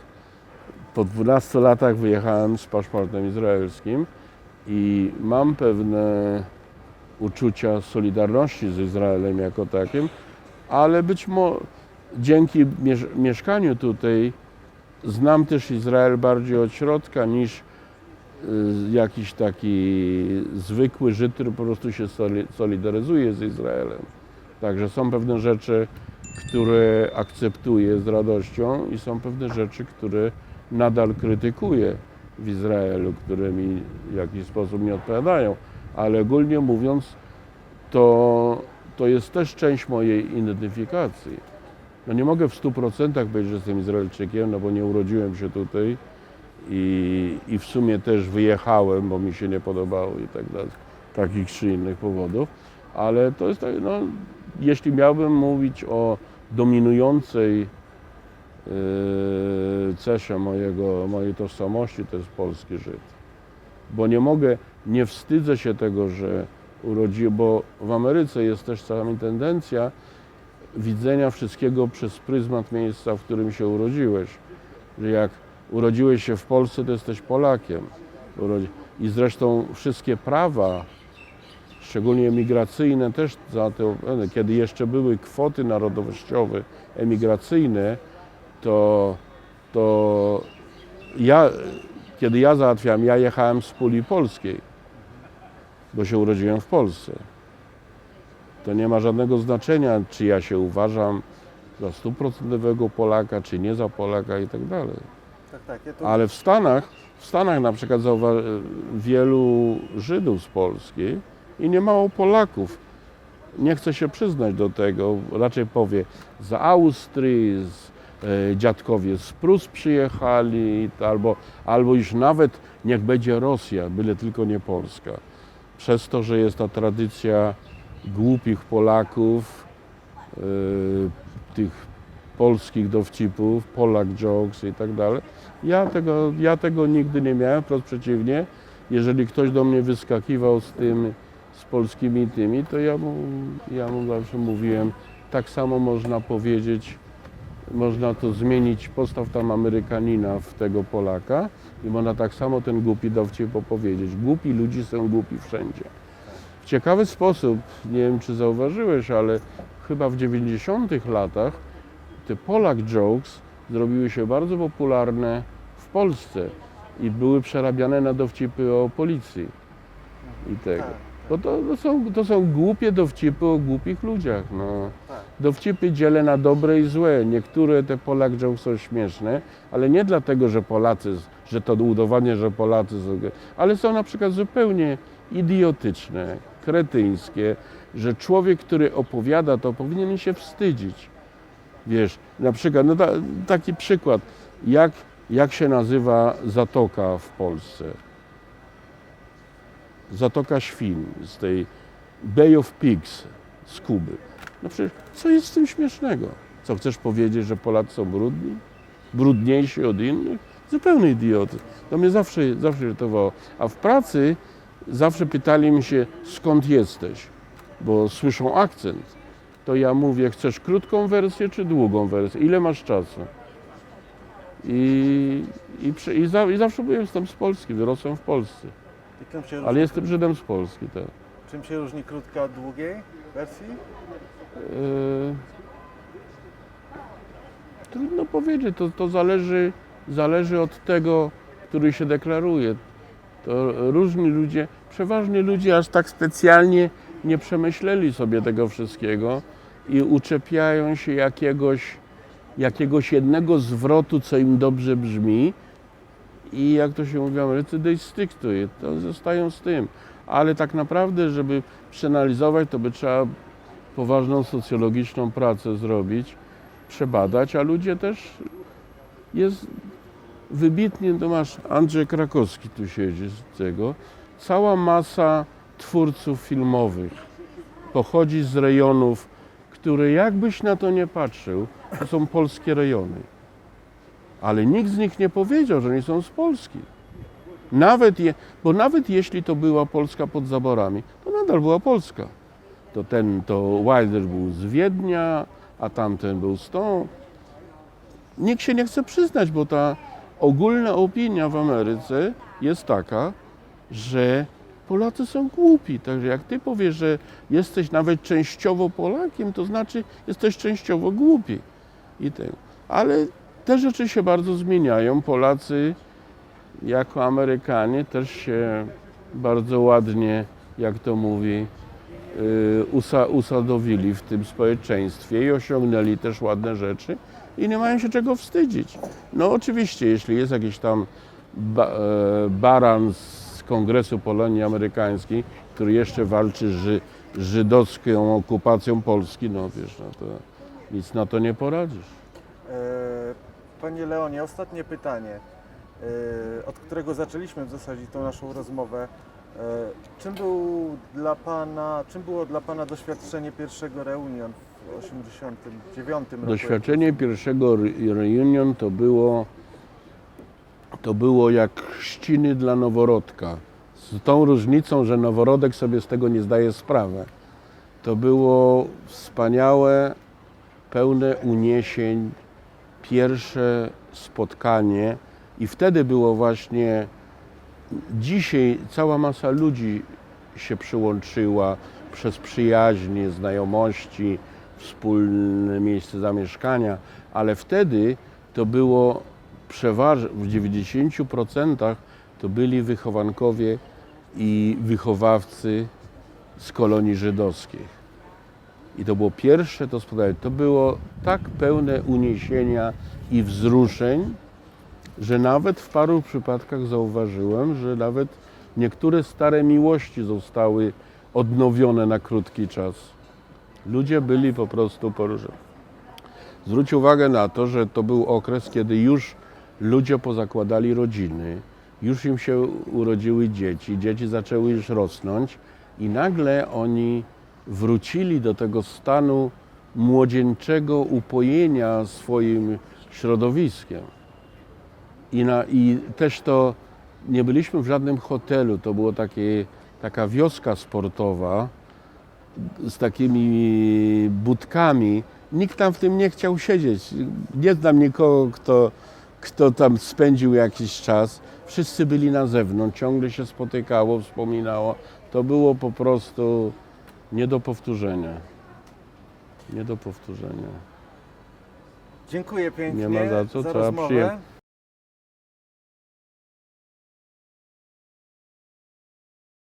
[SPEAKER 1] po 12 latach wyjechałem z paszportem izraelskim i mam pewne uczucia solidarności z Izraelem jako takim, ale być może dzięki mieszkaniu tutaj znam też Izrael bardziej od środka niż jakiś taki zwykły Żyd, który po prostu się solidaryzuje z Izraelem. Także są pewne rzeczy, które akceptuję z radością i są pewne rzeczy, które nadal krytykuję w Izraelu, które mi w jakiś sposób nie odpowiadają. Ale ogólnie mówiąc, to jest też część mojej identyfikacji. No nie mogę w 100% powiedzieć, że jestem Izraelczykiem, no bo nie urodziłem się tutaj i w sumie też wyjechałem, bo mi się nie podobało i tak dalej, takich czy innych powodów. Ale to jest tak, no, jeśli miałbym mówić o dominującej cesze mojej tożsamości, to jest polski Żyd. Bo nie wstydzę się tego, że urodziłem, bo w Ameryce jest też czasami tendencja widzenia wszystkiego przez pryzmat miejsca, w którym się urodziłeś. Że jak urodziłeś się w Polsce, to jesteś Polakiem. I zresztą wszystkie prawa, szczególnie emigracyjne też za to, kiedy jeszcze były kwoty narodowościowe emigracyjne, to kiedy ja załatwiałem, ja jechałem z puli polskiej, bo się urodziłem w Polsce. To nie ma żadnego znaczenia, czy ja się uważam za 100% Polaka, czy nie za Polaka i tak dalej.
[SPEAKER 2] Tak,
[SPEAKER 1] Ale w Stanach na przykład wielu Żydów z Polski i niemało Polaków nie chce się przyznać do tego, raczej powie z Austrii, dziadkowie z Prus przyjechali, albo już nawet niech będzie Rosja, byle tylko nie Polska. Przez to, że jest ta tradycja głupich Polaków, tych polskich dowcipów, Polak jokes i tak dalej. Ja tego nigdy nie miałem, wprost przeciwnie. Jeżeli ktoś do mnie wyskakiwał z polskimi tymi, to ja mu zawsze mówiłem, tak samo można powiedzieć, można to zmienić, postaw tam Amerykanina w tego Polaka i można tak samo ten głupi dowcip opowiedzieć. Głupi ludzie są głupi wszędzie. W ciekawy sposób, nie wiem czy zauważyłeś, ale chyba w 90-tych latach te Polak jokes zrobiły się bardzo popularne w Polsce i były przerabiane na dowcipy o policji i tego. Bo to są głupie dowcipy o głupich ludziach. No. Dowcipy dzielę na dobre i złe. Niektóre te Polak jokes są śmieszne, ale nie dlatego, że to udowadnia, że Polacy są, ale są na przykład zupełnie idiotyczne, kretyńskie, że człowiek, który opowiada, to powinien się wstydzić. Wiesz, na przykład, no taki przykład, jak się nazywa zatoka w Polsce? Zatoka Świn, z tej Bay of Pigs z Kuby. No przecież, co jest w tym śmiesznego? Co, chcesz powiedzieć, że Polacy są brudni? Brudniejsi od innych? Zupełny idiotyzm. To mnie zawsze irytowało. A w pracy zawsze pytali mnie się, skąd jesteś, bo słyszą akcent. To ja mówię, chcesz krótką wersję czy długą wersję? Ile masz czasu? I zawsze byłem jestem z Polski, wyrosłem w Polsce.
[SPEAKER 2] I czym się
[SPEAKER 1] Ale
[SPEAKER 2] różni,
[SPEAKER 1] jestem Żydem z Polski, tak.
[SPEAKER 2] czym się różni krótka od długiej wersji?
[SPEAKER 1] Trudno powiedzieć, to zależy od tego, który się deklaruje. To różni ludzie, przeważnie ludzie aż tak specjalnie nie przemyśleli sobie tego wszystkiego i uczepiają się jakiegoś jednego zwrotu, co im dobrze brzmi i jak to się mówi w Ameryce, they stick to it, to zostają z tym. Ale tak naprawdę, żeby przeanalizować, to by trzeba poważną socjologiczną pracę zrobić, przebadać, a ludzie też jest wybitnie, to masz Andrzej Krakowski tu siedzi z tego, cała masa twórców filmowych pochodzi z rejonów, które jakbyś na to nie patrzył, to są polskie rejony. Ale nikt z nich nie powiedział, że oni są z Polski. Bo nawet jeśli to była Polska pod zaborami, to nadal była Polska. To Wilder był z Wiednia, a tamten był stąd. Nikt się nie chce przyznać, bo ta ogólna opinia w Ameryce jest taka, że Polacy są głupi. Także jak ty powiesz, że jesteś nawet częściowo Polakiem, to znaczy jesteś częściowo głupi. Ale te rzeczy się bardzo zmieniają. Polacy jako Amerykanie też się bardzo ładnie, jak to mówi, usadowili w tym społeczeństwie i osiągnęli też ładne rzeczy i nie mają się czego wstydzić. No oczywiście, jeśli jest jakiś tam baran z Kongresu Polonii Amerykańskiej, który jeszcze walczy z żydowską okupacją Polski, no wiesz, no to nic na to nie poradzisz.
[SPEAKER 2] Panie Leonie, ostatnie pytanie, od którego zaczęliśmy w zasadzie tą naszą rozmowę. Czym było dla Pana doświadczenie pierwszego reunion w 1989 roku?
[SPEAKER 1] Doświadczenie pierwszego reunion to było jak chrzciny dla noworodka. Z tą różnicą, że noworodek sobie z tego nie zdaje sprawy. To było wspaniałe, pełne uniesień, pierwsze spotkanie i wtedy było właśnie, dzisiaj cała masa ludzi się przyłączyła przez przyjaźnie, znajomości, wspólne miejsce zamieszkania, ale wtedy to było przeważnie, w 90% to byli wychowankowie i wychowawcy z kolonii żydowskich. I to było pierwsze to spotkanie. To było tak pełne uniesienia i wzruszeń, że nawet w paru przypadkach zauważyłem, że nawet niektóre stare miłości zostały odnowione na krótki czas. Ludzie byli po prostu poruszeni. Zwróć uwagę na to, że to był okres, kiedy już ludzie pozakładali rodziny, już im się urodziły dzieci, dzieci zaczęły już rosnąć i nagle oni wrócili do tego stanu młodzieńczego upojenia swoim środowiskiem. I też to nie byliśmy w żadnym hotelu, to była taka wioska sportowa z takimi budkami. Nikt tam w tym nie chciał siedzieć. Nie znam nikogo, kto tam spędził jakiś czas. Wszyscy byli na zewnątrz, ciągle się spotykało, wspominało. To było po prostu nie do powtórzenia. Nie do powtórzenia.
[SPEAKER 2] Dziękuję pięknie
[SPEAKER 1] Nie ma za co,
[SPEAKER 2] za
[SPEAKER 1] trzeba
[SPEAKER 2] rozmowę.